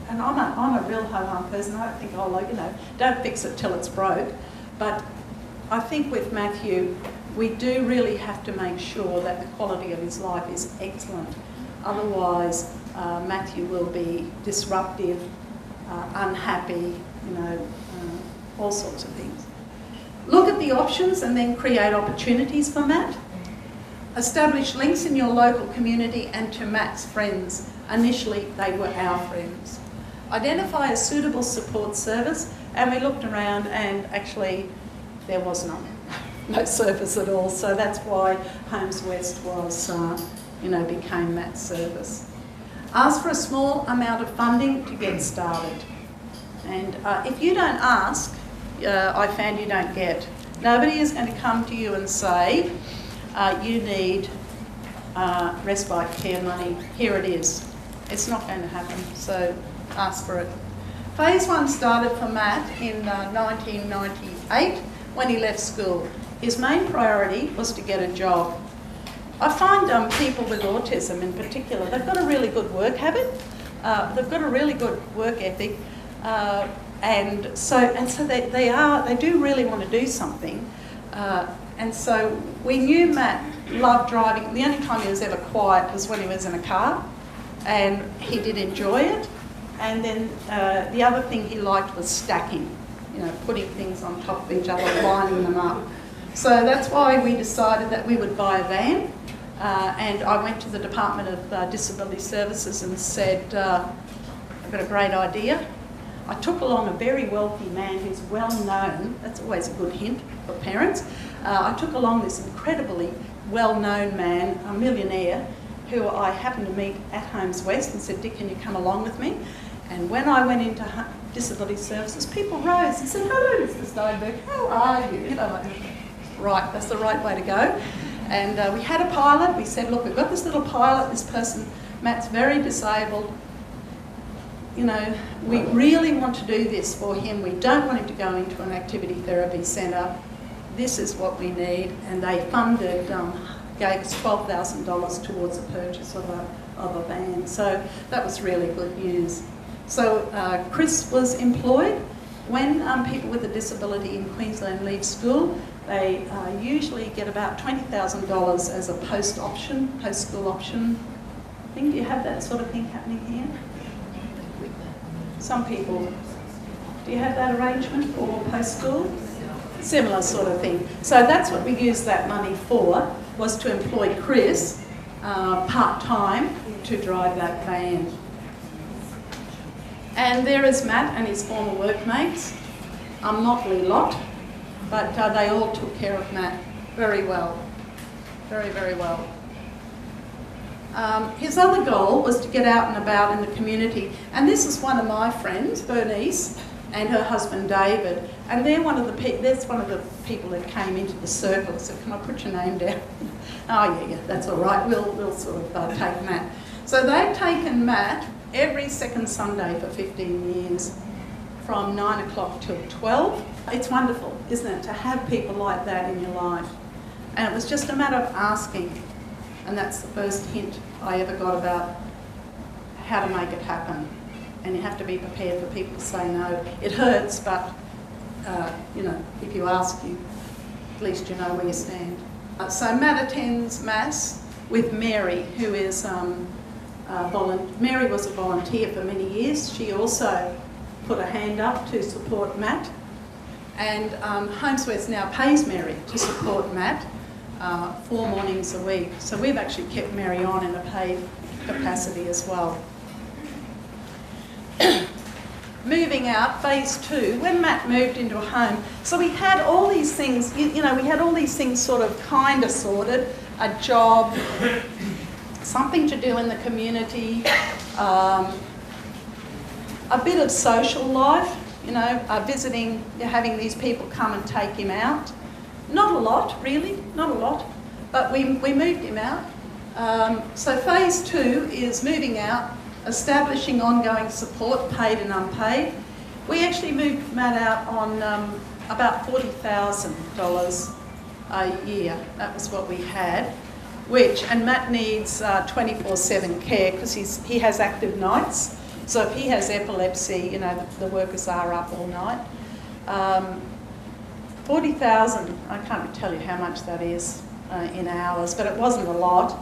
and I'm a real ho-hum person. I don't think, oh, you know, don't fix it till it's broke. But I think with Matthew, we do really have to make sure that the quality of his life is excellent. Otherwise, Matthew will be disruptive, unhappy, you know, all sorts of things. Look at the options and then create opportunities for Matt. Establish links in your local community and to Matt's friends. Initially, they were our friends. Identify a suitable support service, and we looked around and actually there was none. No service at all, so that's why Homes West was, you know, became Matt's service. Ask for a small amount of funding to get started. And if you don't ask, I found you don't get. Nobody is going to come to you and say, you need respite care money, here it is. It's not going to happen, so ask for it. Phase 1 started for Matt in 1998 when he left school. His main priority was to get a job. I find people with autism in particular, they've got a really good work habit, they've got a really good work ethic, and so they do really want to do something. And so we knew Matt loved driving. The only time he was ever quiet was when he was in a car, and he did enjoy it. And then the other thing he liked was stacking, you know, putting things on top of each other, lining them up. So that's why we decided that we would buy a van. And I went to the Department of Disability Services and said, I've got a great idea. I took along a very wealthy man who's well known. That's always a good hint for parents. I took along this incredibly well-known man, a millionaire, who I happened to meet at Homes West and said, Dick, can you come along with me? And when I went into Disability Services, people rose and said, hello, Mr. Steinberg, how are you? You know, like, right, that's the right way to go. And we had a pilot. We said, look, we've got this little pilot, this person, Matt's very disabled. You know, we really want to do this for him. We don't want him to go into an activity therapy centre. This is what we need. And they funded, gave us $12,000 towards the purchase of a van. So that was really good news. So Chris was employed. When people with a disability in Queensland leave school, they usually get about $20,000 as a post-school option thing. Do you have that sort of thing happening here? Some people. Do you have that arrangement for post-school? Similar sort of thing. So that's what we used that money for, was to employ Chris part-time to drive that van. And there is Matt and his former workmates, a motley lot, but they all took care of Matt very well, very, very well. His other goal was to get out and about in the community, and this is one of my friends, Bernice, and her husband David, and they're one of the people that came into the circle. So can I put your name down? Oh yeah, that's all right. We'll sort of take Matt. So they've taken Matt every second Sunday for 15 years, from 9 o'clock till 12. It's wonderful, isn't it, to have people like that in your life? And it was just a matter of asking, and that's the first hint I ever got about how to make it happen. and you have to be prepared for people to say no. It hurts, but you know, if you ask, at least you know where you stand. So Matt attends Mass with Mary, who is Mary was a volunteer for many years. She also put a hand up to support Matt, and Homeswest now pays Mary to support Matt 4 mornings a week. So we've actually kept Mary on in a paid capacity as well. Moving out, phase 2, when Matt moved into a home, so we had all these things, you know, we had all these things sort of kind of sorted, a job, something to do in the community, a bit of social life, you know, visiting, having these people come and take him out. Not a lot, really, not a lot, but we moved him out. So phase 2 is moving out, establishing ongoing support, paid and unpaid. We actually moved Matt out on about $40,000 a year. That was what we had, and Matt needs 24/7 care because he has active nights. So if he has epilepsy, you know, the workers are up all night. 40,000, I can't tell you how much that is in hours, but it wasn't a lot.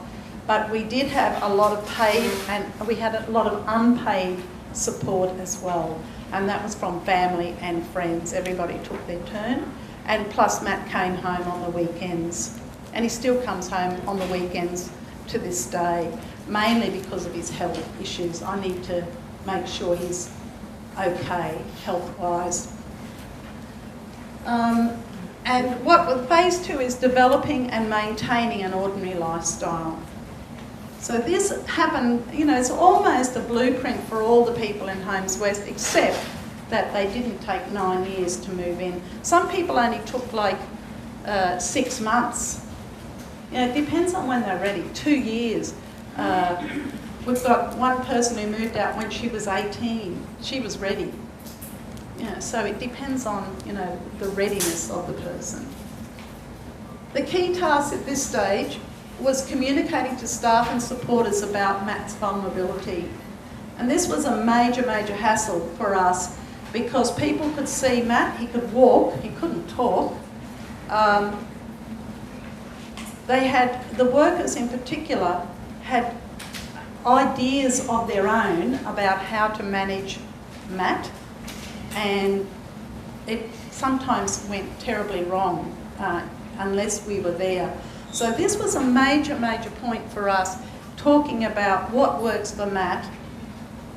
But we did have a lot of paid and we had a lot of unpaid support as well. And that was from family and friends. Everybody took their turn. And plus Matt came home on the weekends. And he still comes home on the weekends to this day, mainly because of his health issues. I need to make sure he's okay health-wise. And phase 2 is developing and maintaining an ordinary lifestyle. So this happened, you know, it's almost a blueprint for all the people in Homeswest, except that they didn't take 9 years to move in. Some people only took like 6 months. You know, it depends on when they're ready. 2 years. We've got one person who moved out when she was 18. She was ready. You know, so it depends on, you know, the readiness of the person. The key task at this stage was communicating to staff and supporters about Matt's vulnerability. And this was a major, major hassle for us because people could see Matt, he could walk, he couldn't talk. The workers in particular had ideas of their own about how to manage Matt, and it sometimes went terribly wrong unless we were there. So this was a major, major point for us, talking about what works for Matt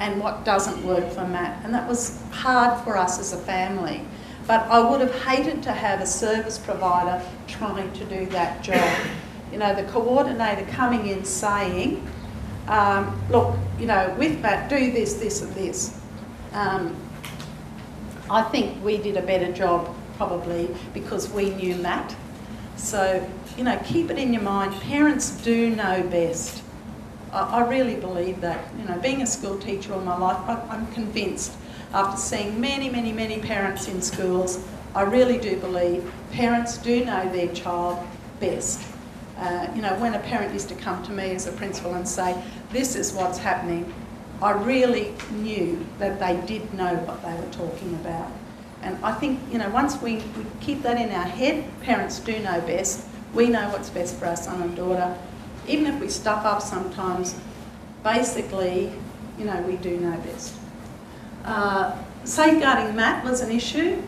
and what doesn't work for Matt. And that was hard for us as a family. But I would have hated to have a service provider trying to do that job. You know, the coordinator coming in saying, look, you know, with Matt, do this, this and this. I think we did a better job probably because we knew Matt. So, you know, keep it in your mind. Parents do know best. I really believe that. You know, being a school teacher all my life, I'm convinced after seeing many, many, many parents in schools, I really do believe parents do know their child best. You know, when a parent used to come to me as a principal and say, this is what's happening, I really knew that they did know what they were talking about. And I think, you know, once we keep that in our head, parents do know best. We know what's best for our son and daughter. Even if we stuff up sometimes, basically, you know, we do know best. Safeguarding Matt was an issue.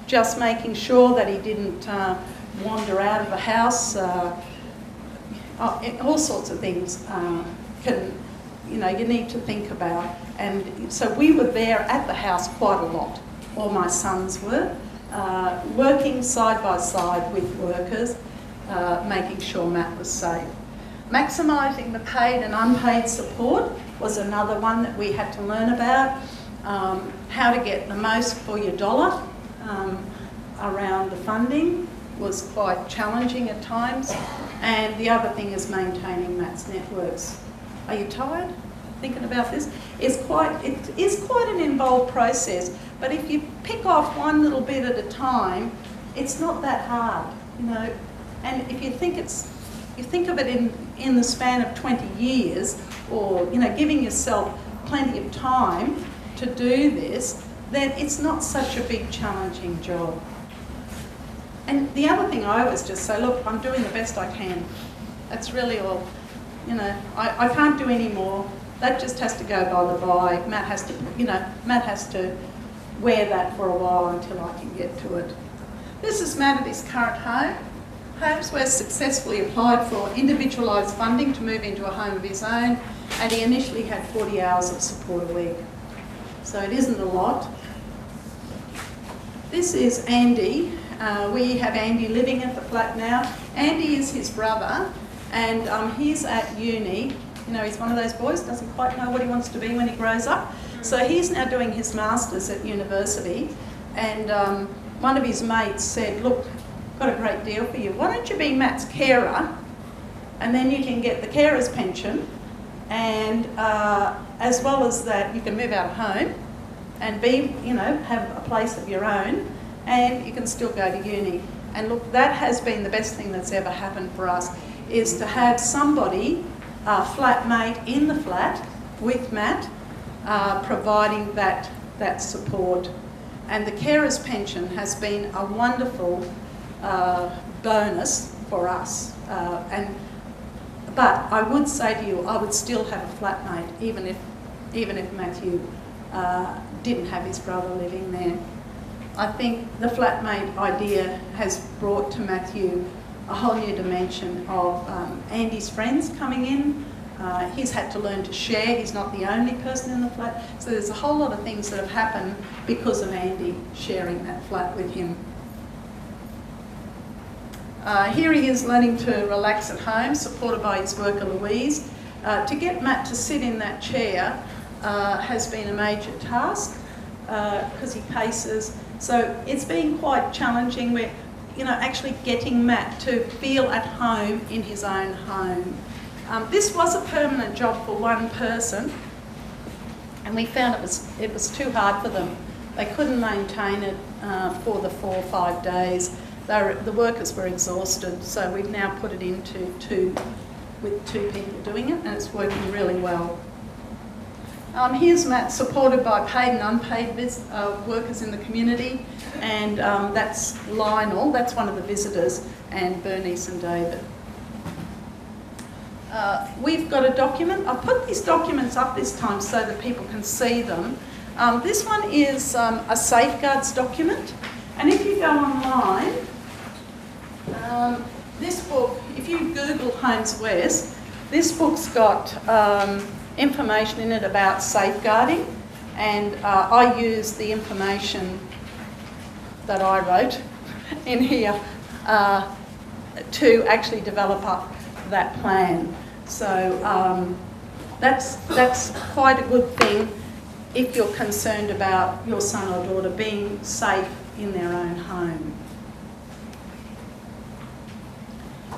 Just making sure that he didn't wander out of the house. All sorts of things you need to think about. And so we were there at the house quite a lot. All my sons were working side by side with workers, making sure Matt was safe. Maximising the paid and unpaid support was another one that we had to learn about. How to get the most for your dollar around the funding was quite challenging at times. And the other thing is maintaining Matt's networks. Are you tired thinking about this? It is quite an involved process, but if you pick off one little bit at a time, it's not that hard, you know. And if you think of it in the span of 20 years, or, you know, giving yourself plenty of time to do this, then it's not such a big challenging job. And the other thing I always just say, look, I'm doing the best I can. That's really all. You know, I can't do any more. That just has to go by the by. Matt has to wear that for a while until I can get to it. This is Matt at his current home. Homesware successfully applied for individualised funding to move into a home of his own, and he initially had 40 hours of support a week. So it isn't a lot. This is Andy. We have Andy living at the flat now. Andy is his brother, and he's at uni. You know, he's one of those boys, doesn't quite know what he wants to be when he grows up. So he's now doing his masters at university, and one of his mates said, look, got a great deal for you. Why don't you be Matt's carer, and then you can get the carer's pension, and as well as that, you can move out of home and be, you know, have a place of your own, and you can still go to uni. And look, that has been the best thing that's ever happened for us, is to have somebody, a flatmate in the flat with Matt, providing that support. And the carer's pension has been a wonderful bonus for us. But I would say to you, I would still have a flatmate, even if Matthew didn't have his brother living there. I think the flatmate idea has brought to Matthew a whole new dimension of Andy's friends coming in. He's had to learn to share. He's not the only person in the flat. So there's a whole lot of things that have happened because of Andy sharing that flat with him. Here he is learning to relax at home, supported by his worker Louise. To get Matt to sit in that chair has been a major task because he paces. So it's been quite challenging. We're, you know, actually getting Matt to feel at home in his own home. This was a permanent job for one person, and we found it was too hard for them. They couldn't maintain it for the 4 or 5 days. The workers were exhausted, so we've now put it into with two people doing it, and it's working really well. Here's Matt, supported by paid and unpaid workers in the community, and that's Lionel, that's one of the visitors, and Bernice and David. We've got a document. I've put these documents up this time so that people can see them. This one is a safeguards document, and if you go online, this book, if you Google Homes West, this book's got information in it about safeguarding, and I use the information that I wrote in here to actually develop up that plan. So that's quite a good thing if you're concerned about your son or daughter being safe in their own home.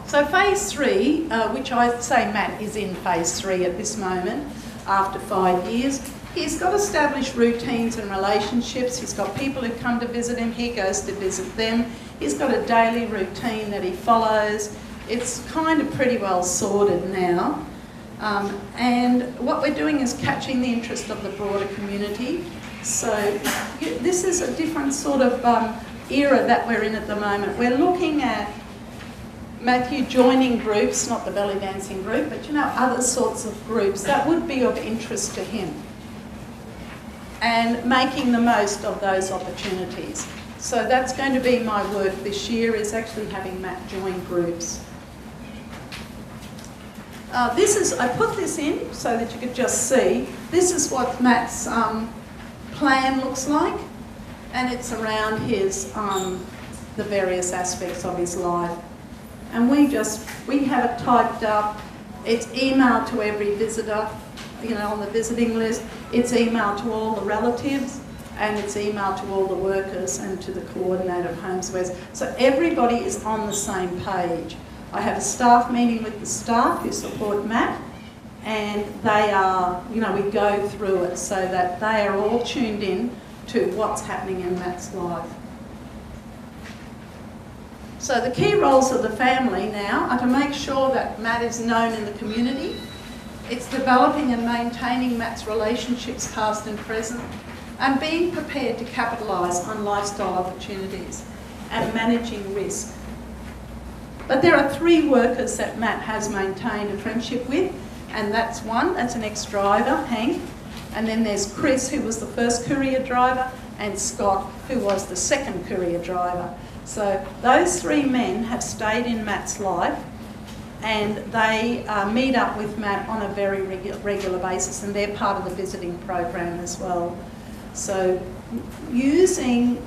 So phase 3, which I'd say Matt is in phase 3 at this moment, after 5 years. He's got established routines and relationships. He's got people who come to visit him. He goes to visit them. He's got a daily routine that he follows. It's kind of pretty well sorted now. And what we're doing is catching the interest of the broader community. So this is a different sort of era that we're in at the moment. We're looking at Matthew joining groups, not the belly dancing group, but you know, other sorts of groups that would be of interest to him, and making the most of those opportunities. So that's going to be my work this year, is actually having Matt join groups. I put this in so that you could just see. This is what Matt's plan looks like, and it's around his the various aspects of his life. And we have it typed up. It's emailed to every visitor, you know, on the visiting list. It's emailed to all the relatives, and it's emailed to all the workers and to the coordinator of Homes West. So everybody is on the same page. I have a staff meeting with the staff who support Matt, and they are, you know, we go through it so that they are all tuned in to what's happening in Matt's life. So the key roles of the family now are to make sure that Matt is known in the community. It's developing and maintaining Matt's relationships past and present, and being prepared to capitalise on lifestyle opportunities and managing risk. But there are 3 workers that Matt has maintained a friendship with, and that's an ex-driver, Hank, and then there's Chris, who was the first courier driver, and Scott, who was the second courier driver. So those 3 men have stayed in Matt's life, and they meet up with Matt on a very regular basis, and they're part of the visiting program as well. So using,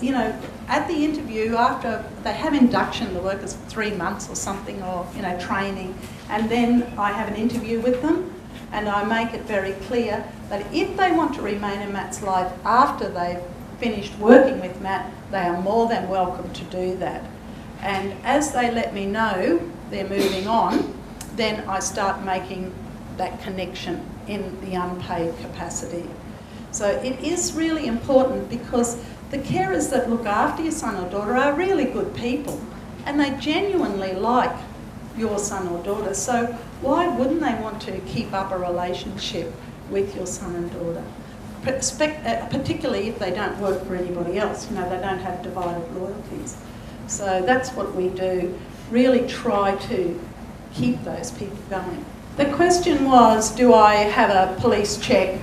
at the interview, after they have induction, the workers for 3 months or something, or, training, and then I have an interview with them, and I make it very clear that if they want to remain in Matt's life after they've finished working with Matt, they are more than welcome to do that. And as they let me know they're moving on, then I start making that connection in the unpaid capacity. So it is really important, because the carers that look after your son or daughter are really good people, and they genuinely like your son or daughter. So why wouldn't they want to keep up a relationship with your son and daughter? Particularly if they don't work for anybody else, they don't have divided loyalties. So that's what we do, really try to keep those people going. The question was, do I have a police check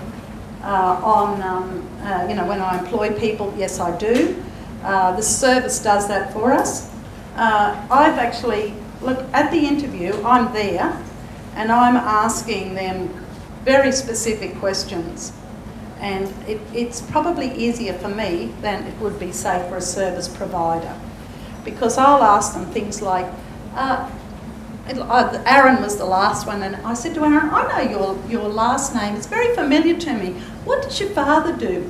when I employ people? Yes, I do. The service does that for us. I've actually, look, at the interview, I'm there and I'm asking them very specific questions. And it's probably easier for me than it would be, say, for a service provider. Because I'll ask them things like, Aaron was the last one, and I said to Aaron, I know your last name, it's very familiar to me. What did your father do?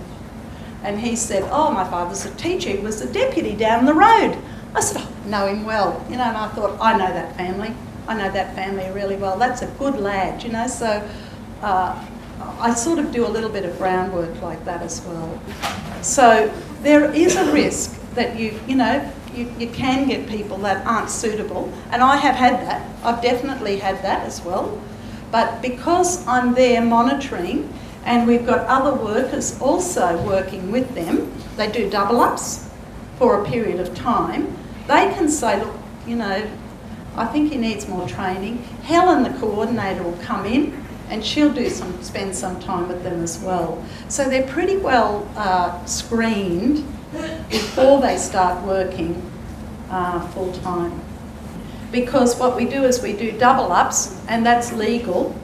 And he said, oh, my father's a teacher, he was a deputy down the road. I said, oh, I know him well, and I thought, I know that family really well, that's a good lad, so I sort of do a little bit of groundwork like that as well. So there is a risk that you can get people that aren't suitable, and I have had that. I've definitely had that as well. But because I'm there monitoring, and we've got other workers also working with them, they do double-ups for a period of time, they can say, look, I think he needs more training. Helen, the coordinator, will come in and she'll spend some time with them as well. So they're pretty well screened before they start working full time. Because what we do is we do double-ups, and that's legal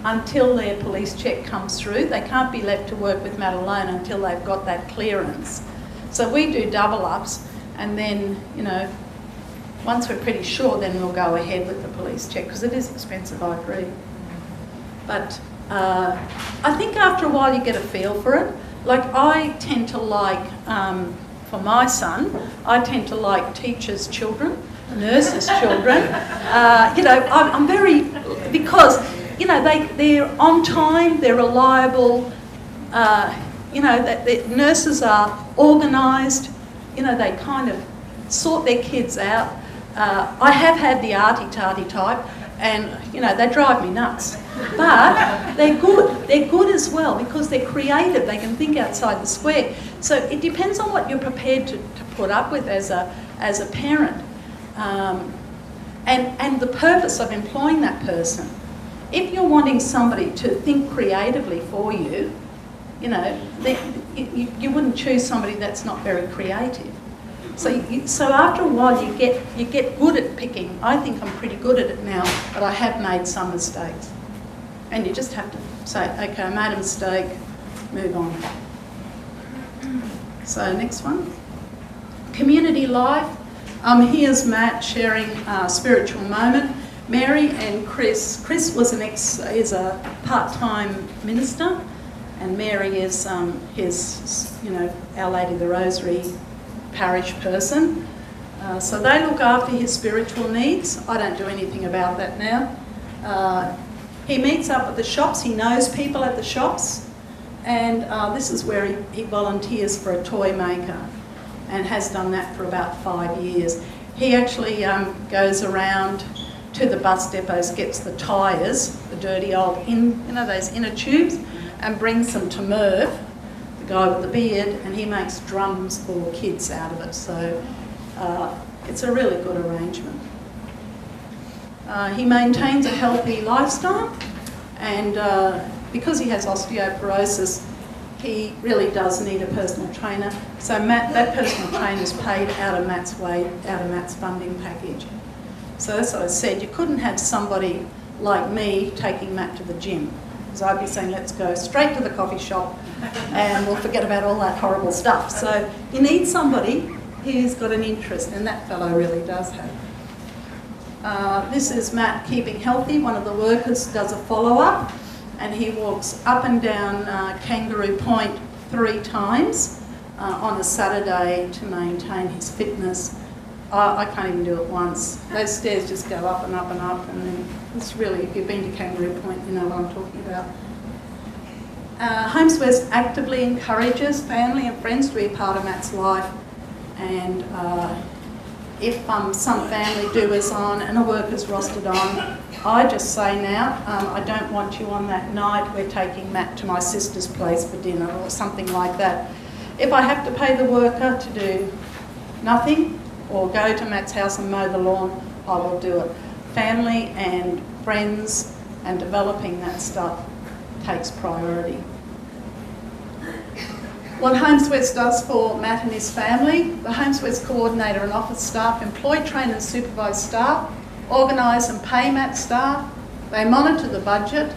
until their police check comes through. They can't be left to work with Matt alone until they've got that clearance. So we do double-ups, and then, once we're pretty sure, then we'll go ahead with the police check, because it is expensive, I agree. But I think after a while you get a feel for it. Like, I tend to like, for my son, I tend to like teachers' children, nurses' children. I'm very, because, they're on time, they're reliable, the nurses are organised, they kind of sort their kids out. I have had the arty-tarty type, and, they drive me nuts. But they're good as well, because they're creative, they can think outside the square. So it depends on what you're prepared to put up with as a parent, and the purpose of employing that person. If you're wanting somebody to think creatively for you, you wouldn't choose somebody that's not very creative. So after a while you get good at picking. I think I'm pretty good at it now, but I have made some mistakes. And you just have to say, okay, I made a mistake, move on. So next one. Community life. Here's Matt sharing a spiritual moment. Mary and Chris. Chris is a part-time minister, and Mary is his, Our Lady of the Rosary parish person. So they look after his spiritual needs. I don't do anything about that now. He meets up at the shops. He knows people at the shops, and this is where he volunteers for a toy maker, and has done that for about 5 years. He actually goes around to the bus depots, gets the tyres, the dirty old, those inner tubes, and brings them to Merv, the guy with the beard, and he makes drums for kids out of it. So it's a really good arrangement. He maintains a healthy lifestyle, and because he has osteoporosis, he really does need a personal trainer. So that personal trainer is paid out of Matt's funding package. So that's what I said. You couldn't have somebody like me taking Matt to the gym, because I'd be saying, let's go straight to the coffee shop and we'll forget about all that horrible stuff. So you need somebody who's got an interest, and that fellow really does have. This is Matt keeping healthy. One of the workers does a follow-up, and he walks up and down Kangaroo Point 3 times on a Saturday to maintain his fitness. I can't even do it once. Those stairs just go up and up and up, and then it's really, if you've been to Kangaroo Point, you know what I'm talking about. Homes West actively encourages family and friends to be a part of Matt's life, and if some family do is on and a worker's rostered on, I just say now, I don't want you on that night, we're taking Matt to my sister's place for dinner or something like that. If I have to pay the worker to do nothing or go to Matt's house and mow the lawn, I will do it. Family and friends and developing that stuff takes priority. What Homes West does for Matt and his family, the Homes West coordinator and office staff employ, train and supervise staff, organise and pay Matt's staff, they monitor the budget,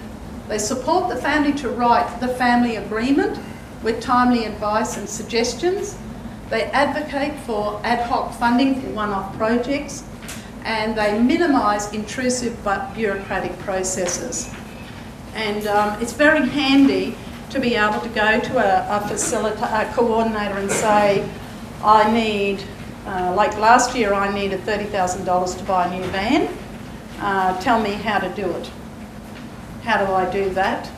they support the family to write the family agreement with timely advice and suggestions, they advocate for ad hoc funding for one-off projects, and they minimise intrusive but bureaucratic processes. And it's very handy to be able to go to a coordinator and say, I need, like last year I needed $30,000 to buy a new van, tell me how to do it. How do I do that?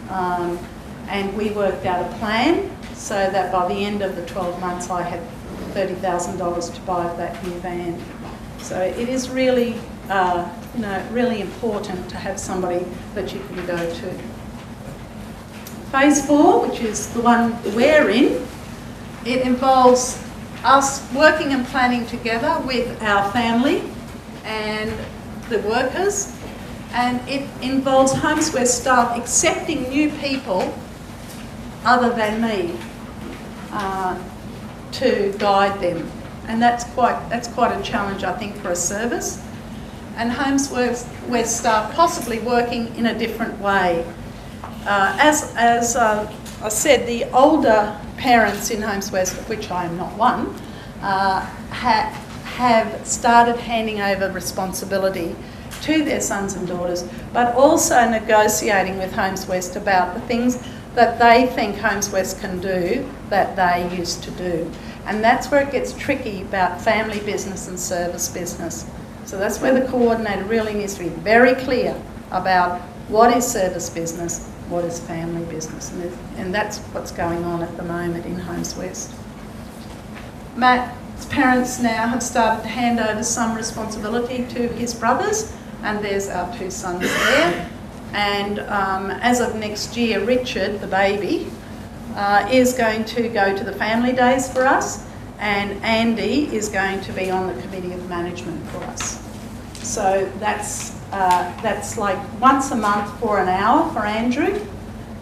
And we worked out a plan so that by the end of the 12 months I had $30,000 to buy that new van. So it is really, really important to have somebody that you can go to. Phase 4, which is the one we're in, it involves us working and planning together with our family and the workers, and it involves Homes West staff accepting new people other than me to guide them, and that's quite a challenge, I think, for a service. And Homes West staff possibly working in a different way. As I said, the older parents in Homes West, of which I am not one, have started handing over responsibility to their sons and daughters, but also negotiating with Homes West about the things that they think Homes West can do that they used to do. And that's where it gets tricky about family business and service business. So that's where the coordinator really needs to be very clear about what is service business, what is family business, and that's what's going on at the moment in Homes West. Matt's parents now have started to hand over some responsibility to his brothers, and there's our 2 sons there. And as of next year, Richard, the baby, is going to go to the family days for us, and Andy is going to be on the committee of management for us. So that's like once a month for an hour for Andrew,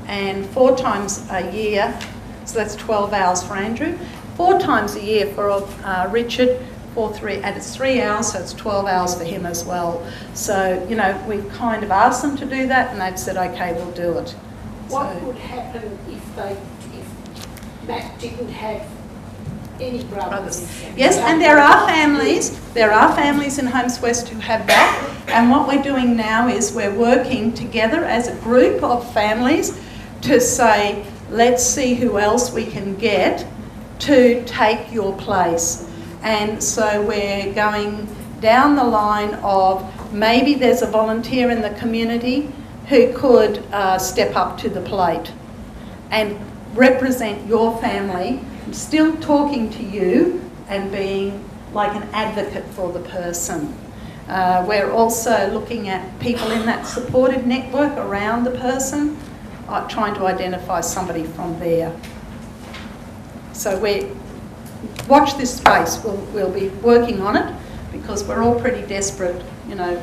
and 4 times a year, so that's 12 hours for Andrew, 4 times a year for Richard, and it's 3 hours, so it's 12 hours for him as well. So, we've kind of asked them to do that, and they've said, okay, we'll do it. What would happen if Matt didn't have any brothers? Yes, and there are families in Homes West who have that, and what we're doing now is we're working together as a group of families to say, let's see who else we can get to take your place. And so we're going down the line of maybe there's a volunteer in the community who could step up to the plate and represent your family, still talking to you and being like an advocate for the person. We're also looking at people in that supported network around the person, trying to identify somebody from there. So watch this space. We'll be working on it because we're all pretty desperate, you know,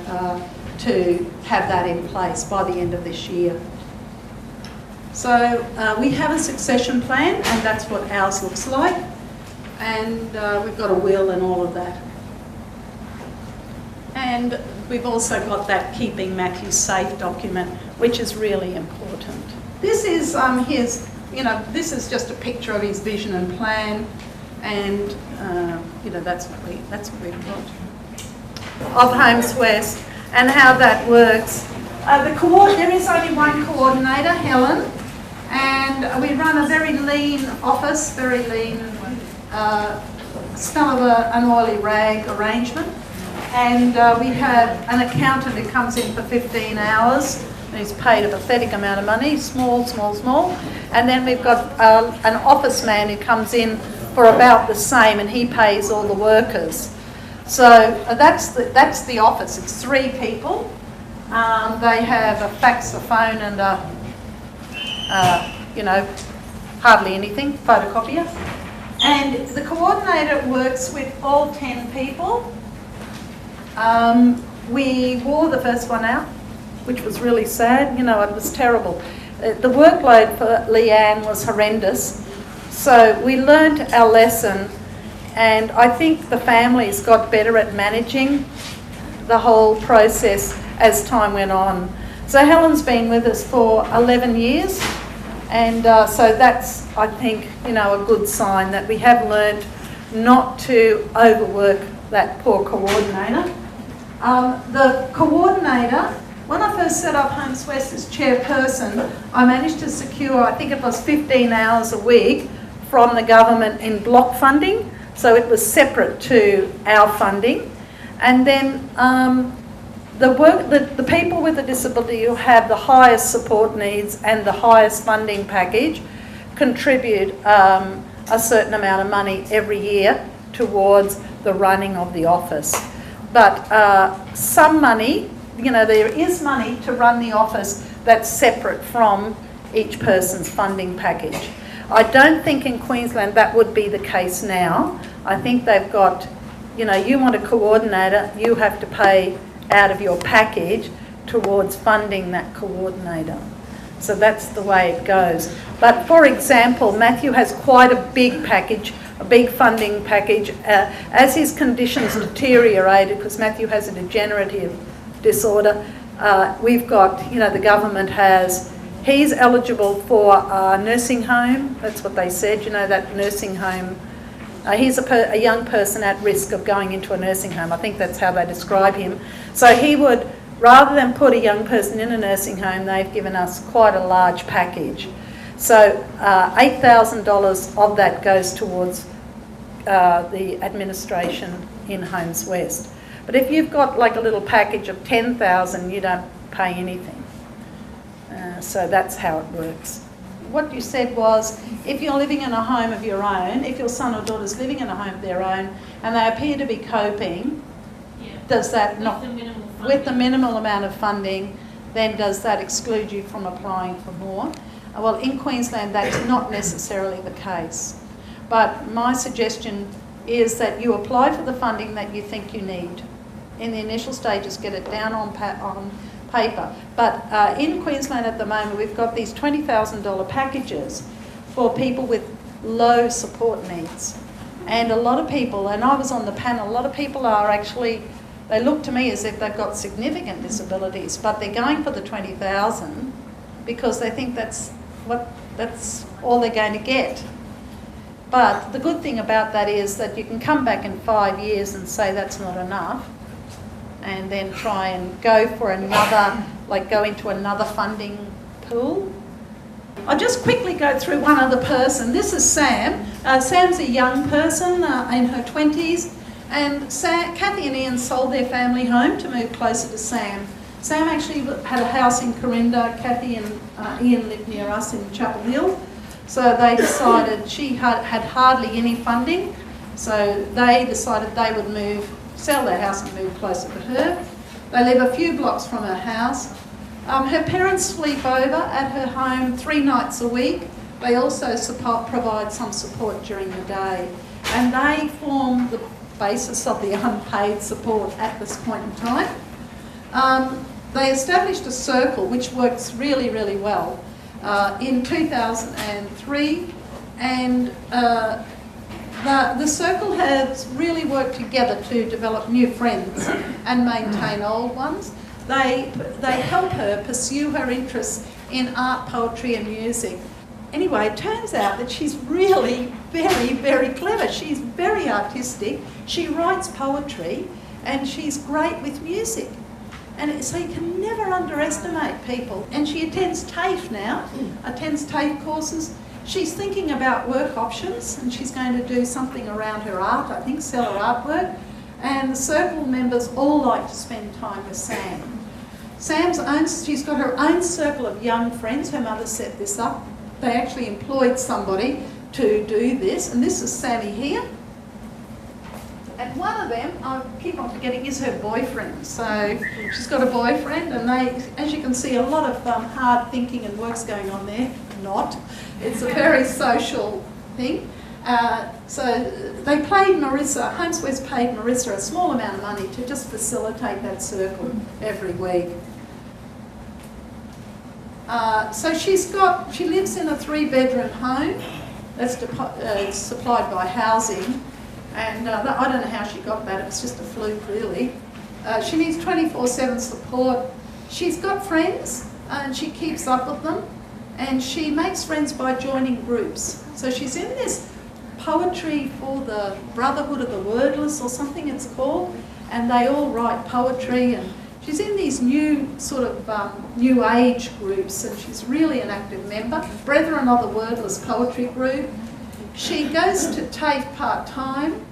to have that in place by the end of this year. So we have a succession plan, and that's what ours looks like. And we've got a will and all of that. And we've also got that Keeping Matthew Safe document, which is really important. This is his, you know, this is just a picture of his vision and plan, and you know, that's what we've got of Homes West and how that works. There is only one coordinator, Helen, and we run a very lean office, very lean, smell of an oily rag arrangement. And we have an accountant who comes in for 15 hours and he's paid a pathetic amount of money, small. And then we've got an office man who comes in for about the same, and he pays all the workers. So that's the office. It's 3 people. They have a fax, a phone, and you know, hardly anything, photocopier. And the coordinator works with all 10 people. We wore the first one out, which was really sad. You know, it was terrible. The workload for Leanne was horrendous. So we learnt our lesson, and I think the families got better at managing the whole process as time went on. So Helen's been with us for 11 years, and so that's, I think, you know, a good sign that we have learnt not to overwork that poor coordinator. The coordinator, when I first set up Homes West as chairperson, I managed to secure, I think it was 15 hours a week from the government in block funding, so it was separate to our funding. And then the people with a disability who have the highest support needs and the highest funding package contribute a certain amount of money every year towards the running of the office. But some money, you know, there is money to run the office that's separate from each person's funding package. I don't think in Queensland that would be the case now. I think they've got, you know, you want a coordinator, you have to pay out of your package towards funding that coordinator. So that's the way it goes. But for example, Matthew has quite a big package, a big funding package. As his conditions deteriorated, because Matthew has a degenerative disorder, we've got, you know, the government has, he's eligible for a nursing home. That's what they said, you know, that nursing home. He's a young person at risk of going into a nursing home. I think that's how they describe him. So he would, rather than put a young person in a nursing home, they've given us quite a large package. So $8,000 of that goes towards the administration in Homes West. But if you've got like a little package of $10,000, you don't pay anything. So that's how it works. What you said was, if you're living in a home of your own, if your son or daughter's living in a home of their own and they appear to be coping, does that not, with the minimal amount of funding, then does that exclude you from applying for more? Well, in Queensland that's not necessarily the case. But my suggestion is that you apply for the funding that you think you need. In the initial stages, get it down on paper. But in Queensland at the moment, we've got these $20,000 packages for people with low support needs. And a lot of people, and I was on the panel, a lot of people are actually, they look to me as if they've got significant disabilities, but they're going for the $20,000 because they think that's all they're going to get. But the good thing about that is that you can come back in 5 years and say that's not enough, and then try and go for another, like go into another funding pool. I'll just quickly go through one other person. This is Sam. Sam's a young person in her 20s, and Kathy and Ian sold their family home to move closer to Sam. Sam actually had a house in Corinda. Kathy and Ian lived near us in Chapel Hill. So they decided, she had hardly any funding, so they decided they would move sell their house and move closer to her. They live a few blocks from her house. Her parents sleep over at her home 3 nights a week. They also provide some support during the day. And they form the basis of the unpaid support at this point in time. They established a circle which works really, really well in 2003, and the circle has really worked together to develop new friends and maintain old ones. They help her pursue her interests in art, poetry and music. Anyway, it turns out that she's really very, very clever. She's very artistic. She writes poetry and she's great with music. And so you can never underestimate people. And she attends TAFE now, attends TAFE courses. She's thinking about work options and she's going to do something around her art, I think, sell her artwork. And the circle members all like to spend time with Sam. She's got her own circle of young friends. Her mother set this up. They actually employed somebody to do this, and this is Sammy here. And one of them, I keep on forgetting, is her boyfriend. So she's got a boyfriend, and they, as you can see, a lot of hard thinking and work's going on there. Not. It's a very social thing. So they paid Marissa, Homes West paid Marissa a small amount of money to just facilitate that circle every week. So she lives in a 3-bedroom home that's supplied by housing, and I don't know how she got that, it was just a fluke really. She needs 24/7 support. She's got friends and she keeps up with them, and she makes friends by joining groups. So she's in this Poetry for the Brotherhood of the Wordless or something it's called, and they all write poetry, and she's in these new sort of new age groups, and she's really an active member. Brethren of the Wordless Poetry Group. She goes to TAFE part-time,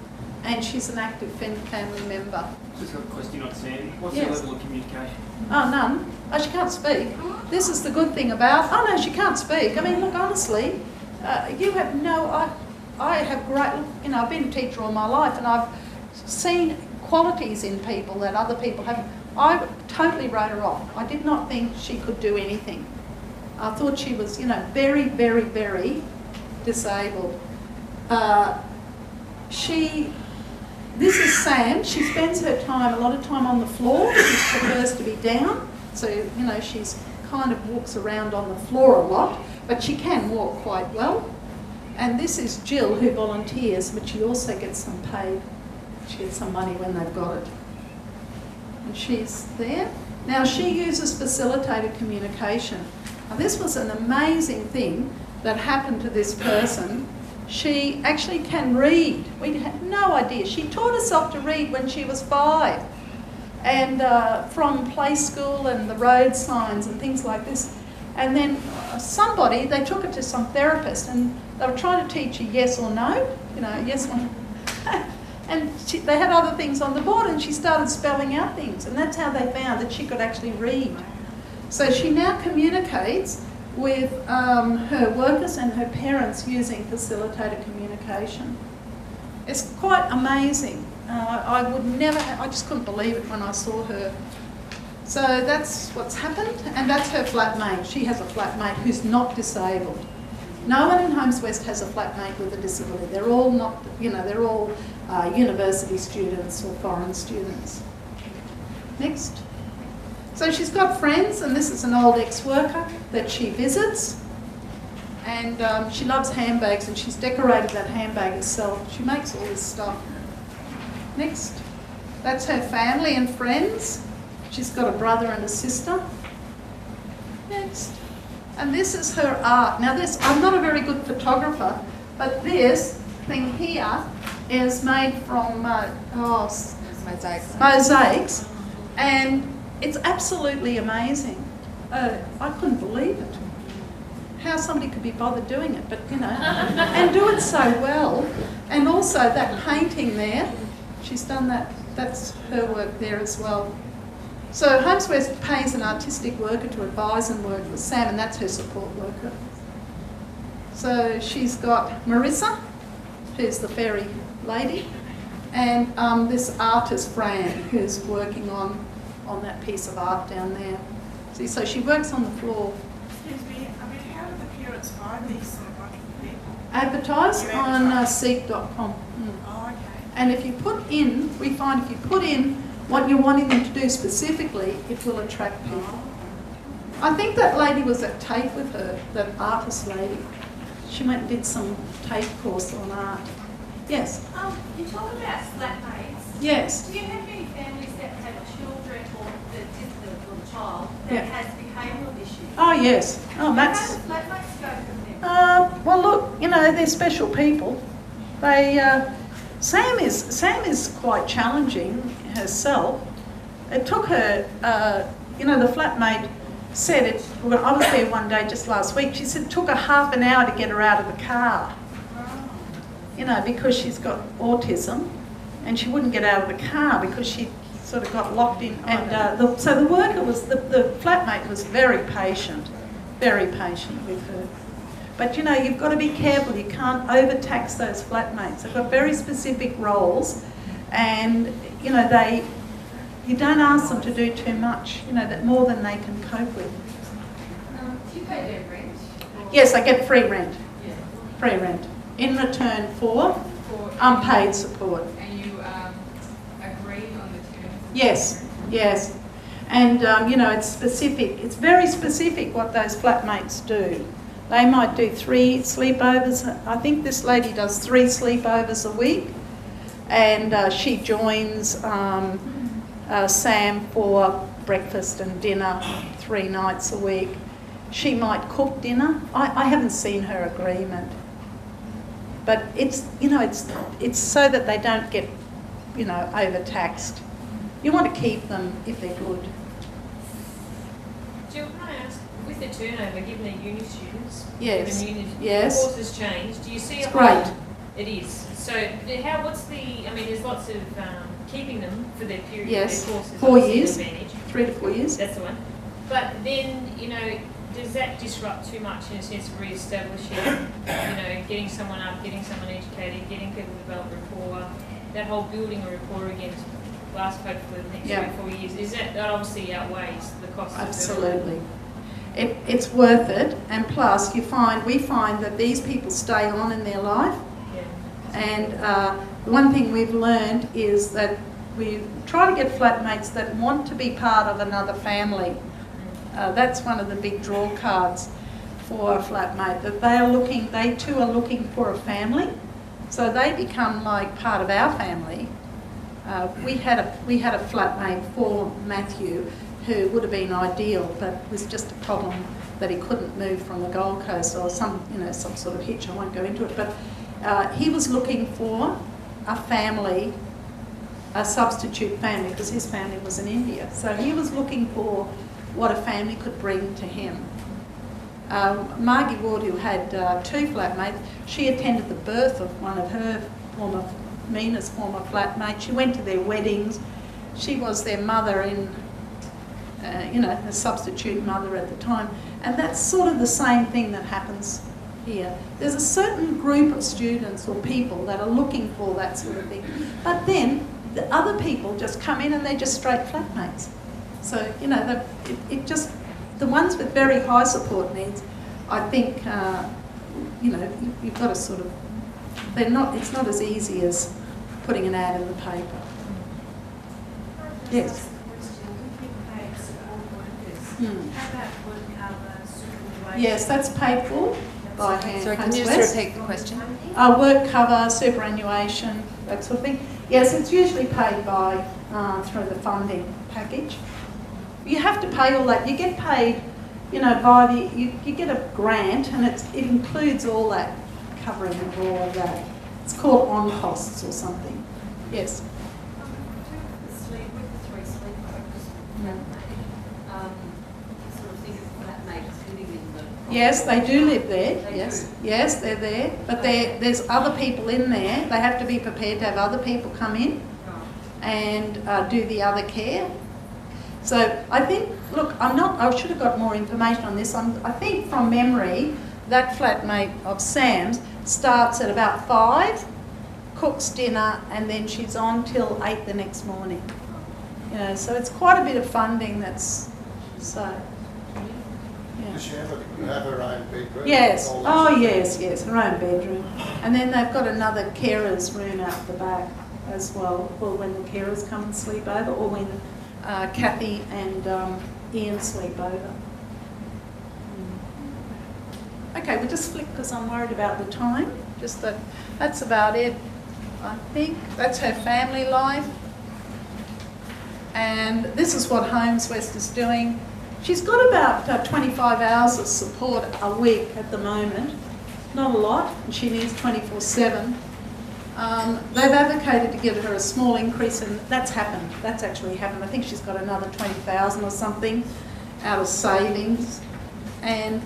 and she's an active family member. Just got a question on Sandy. What's Yes. your level of communication? Oh, none. Oh, she can't speak. This is the good thing about, oh no, she can't speak. I mean, look, honestly, you have no, I have great, you know, I've been a teacher all my life, and I've seen qualities in people that other people haven't. I totally wrote her off. I did not think she could do anything. I thought she was, you know, very, very, very disabled. This is Sam. She spends her time, a lot of time on the floor. She prefers to be down. So, you know, she's kind of walks around on the floor a lot, but she can walk quite well. And this is Jill, who volunteers, but she also gets some paid. She gets some money when they've got it. And she's there. Now she uses facilitated communication. Now this was an amazing thing that happened to this person. She actually can read. We had no idea. She taught herself to read when she was 5. And from play school and the road signs and things like this. And then they took her to some therapist, and they were trying to teach her yes or no, you know, yes or no. And they had other things on the board, and she started spelling out things, and that's how they found that she could actually read. So she now communicates with her workers and her parents using facilitated communication. It's quite amazing. I just couldn't believe it when I saw her. So that's what's happened, and that's her flatmate. She has a flatmate who's not disabled. No one in Homes West has a flatmate with a disability. They're all not, you know, they're all university students or foreign students. Next. So she's got friends, and this is an old ex-worker that she visits. And she loves handbags, and she's decorated that handbag herself. She makes all this stuff. Next. That's her family and friends. She's got a brother and a sister. Next. And this is her art. Now this, I'm not a very good photographer, but this thing here is made from mosaics. And it's absolutely amazing. I couldn't believe it. How somebody could be bothered doing it, but you know, and do it so well. And also that painting there, she's done that, that's her work there as well. So Homes West pays an artistic worker to advise and work with Sam, and that's her support worker. So she's got Marissa, who's the fairy lady, and this artist, Fran, who's working on that piece of art down there. See, so she works on the floor. Excuse me, I mean, how do the parents find these sort of people? Advertise You on advertise? seek.com. Oh, okay. And if you put in, we find if you put in what you're wanting them to do specifically, it will attract people. I think that lady was at TAFE with her, that artist lady. She went and did some TAFE course on art. Yes, You talk about flatmates. yes. Do you have any families that have children or the child Yeah. that has behavioural issues? Oh, yes. Oh, How that's... does flatmates go from there? Well, look, you know, they're special people. They, Sam is quite challenging herself. It took her, you know, the flatmate said it. Well, I was there one day just last week. She said it took her half an hour to get her out of the car. You know, because she's got autism, and she wouldn't get out of the car because she sort of got locked in. And so the worker was the flatmate was very patient with her. But you know, you've got to be careful. You can't overtax those flatmates. They've got very specific roles, and you know you don't ask them to do too much. You know, that more than they can cope with. Do you pay their rent? Yes, they get free rent. Yeah. Free rent in return for unpaid support. And you agree on the terms? Yes, yes. And, you know, it's specific. It's very specific what those flatmates do. They might do 3 sleepovers. I think this lady does 3 sleepovers a week. And she joins Sam for breakfast and dinner 3 nights a week. She might cook dinner. I haven't seen her agreement. But it's, you know, it's so that they don't get, you know, overtaxed. You want to keep them if they're good. Jill, can I ask, with the turnover, given they're uni students, Yes. given Yes. the course has changed, do you see It's a great. It is. So what's the, I mean, there's lots of keeping them for their period Yes. of their course is 4 obviously years. an advantage. 3 to 4 years. That's the one. But then, you know, does that disrupt too much in a sense of re-establishing, you know, getting someone up, getting someone educated, getting people to develop rapport, that whole building a rapport again to last hopefully the next Yeah. 3 or 4 years? Is that obviously outweighs the cost of Absolutely. It's worth it, and plus we find that these people stay on in their life. Yeah. And one thing we've learned is that we try to get flatmates that want to be part of another family. That's one of the big draw cards for a flatmate, that they too are looking for a family, so they become like part of our family. We had a flatmate for Matthew who would have been ideal, but it was just a problem that he couldn't move from the Gold Coast or some sort of hitch. I won't go into it, but he was looking for a family, a substitute family, because his family was in India. So he was looking for what a family could bring to him. Margie Ward, who had 2 flatmates, she attended the birth of one of her Mina's former flatmates. She went to their weddings. She was their mother in, a substitute mother at the time. And that's sort of the same thing that happens here. There's a certain group of students or people that are looking for that sort of thing. But then the other people just come in and they're just straight flatmates. So, you know, the ones with very high support needs, I think, you've got to sort of, it's not as easy as putting an ad in the paper. Yes. How about work cover, superannuation? Yes, that's paid for by Sorry, can Hans you West. just repeat the question? Work cover, superannuation, that sort of thing. Yes, it's usually paid by through the funding package. You have to pay all that. You get paid, you know, you get a grant, and it includes all that, covering of all of that. It's called on costs or something. Yes. With the 3 sleepovers, sort of think of flatmates living in the... Yes, they do live there. They Yes, do. yes, they're there. But there's other people in there. They have to be prepared to have other people come in and do the other care. So I think, look, I should have got more information on this. I think from memory, that flatmate of Sam's starts at about 5 cooks dinner, and then she's on till 8 the next morning. You know, so it's quite a bit of funding that's, so, yeah. Does she have her own bedroom? Yes, All oh this? yes, her own bedroom. And then they've got another carer's room out the back as well, for when the carers come and sleep over, or when Kathy and Ian sleep over. Okay, we'll just flick because I'm worried about the time. Just that's about it, I think. That's her family life. And this is what Homes West is doing. She's got about 25 hours of support a week at the moment. Not a lot, and she needs 24/7. They've advocated to give her a small increase, and that's happened. That's actually happened. I think she's got another 20,000 or something out of savings. And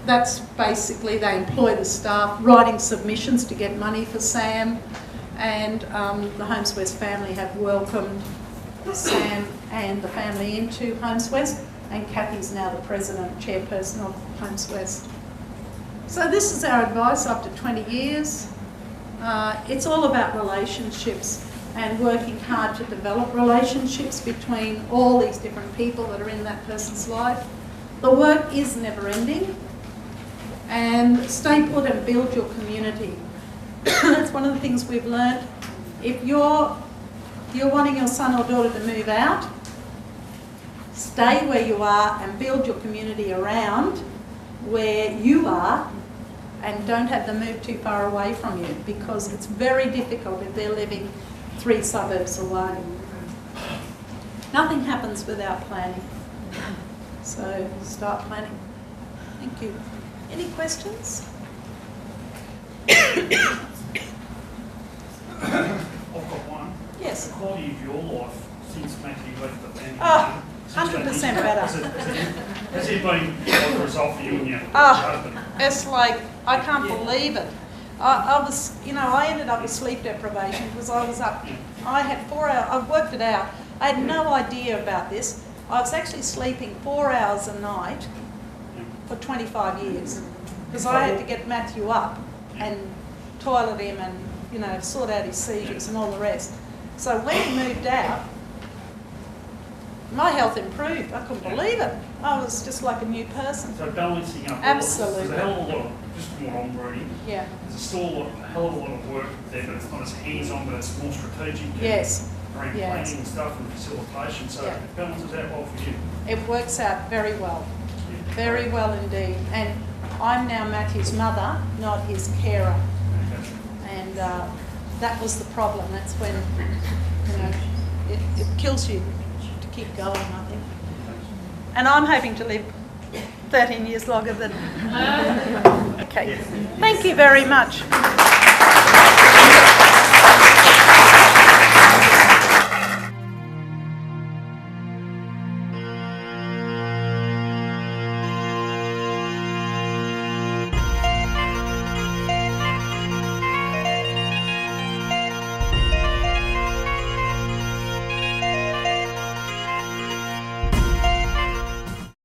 that's basically, they employ the staff writing submissions to get money for Sam, and the Homes West family have welcomed Sam and the family into Homes West, and Kathy's now the president, chairperson of Homes West. So this is our advice after 20 years. It's all about relationships and working hard to develop relationships between all these different people that are in that person's life. The work is never ending, and stay put and build your community. That's one of the things we've learned. If you're wanting your son or daughter to move out, stay where you are and build your community around where you are, and don't have them move too far away from you, because it's very difficult if they're living 3 suburbs away. Nothing happens without planning. So start planning. Thank you. Any questions? I've got one. Yes. The quality of your life since Matthew left the family. Oh, 100% better. Has anybody got a result for you and your Oh, husband? it's like, I can't believe it. I was, you know, I ended up with sleep deprivation because I was up, I had 4 hours, I've worked it out. I had no idea about this. I was actually sleeping 4 hours a night for 25 years because I had to get Matthew up and toilet him and, you know, sort out his seizures and all the rest. So when he moved out, my health improved. I couldn't believe it. I was just like a new person. So balancing up. Absolutely. There's a hell of a lot of, just from what I'm reading, Yeah. there's still a hell of a lot of work there, but it's not as hands-on, but it's more strategic. Yes. Around Yes. planning and stuff and facilitation, so Yeah. it balances out well for you. It works out very well. Yeah. Very well indeed. And I'm now Matthew's mother, not his carer. Okay. And that was the problem. That's when, you know, it kills you to keep going, I think. And I'm hoping to live 13 years longer than... Okay. Thank you very much.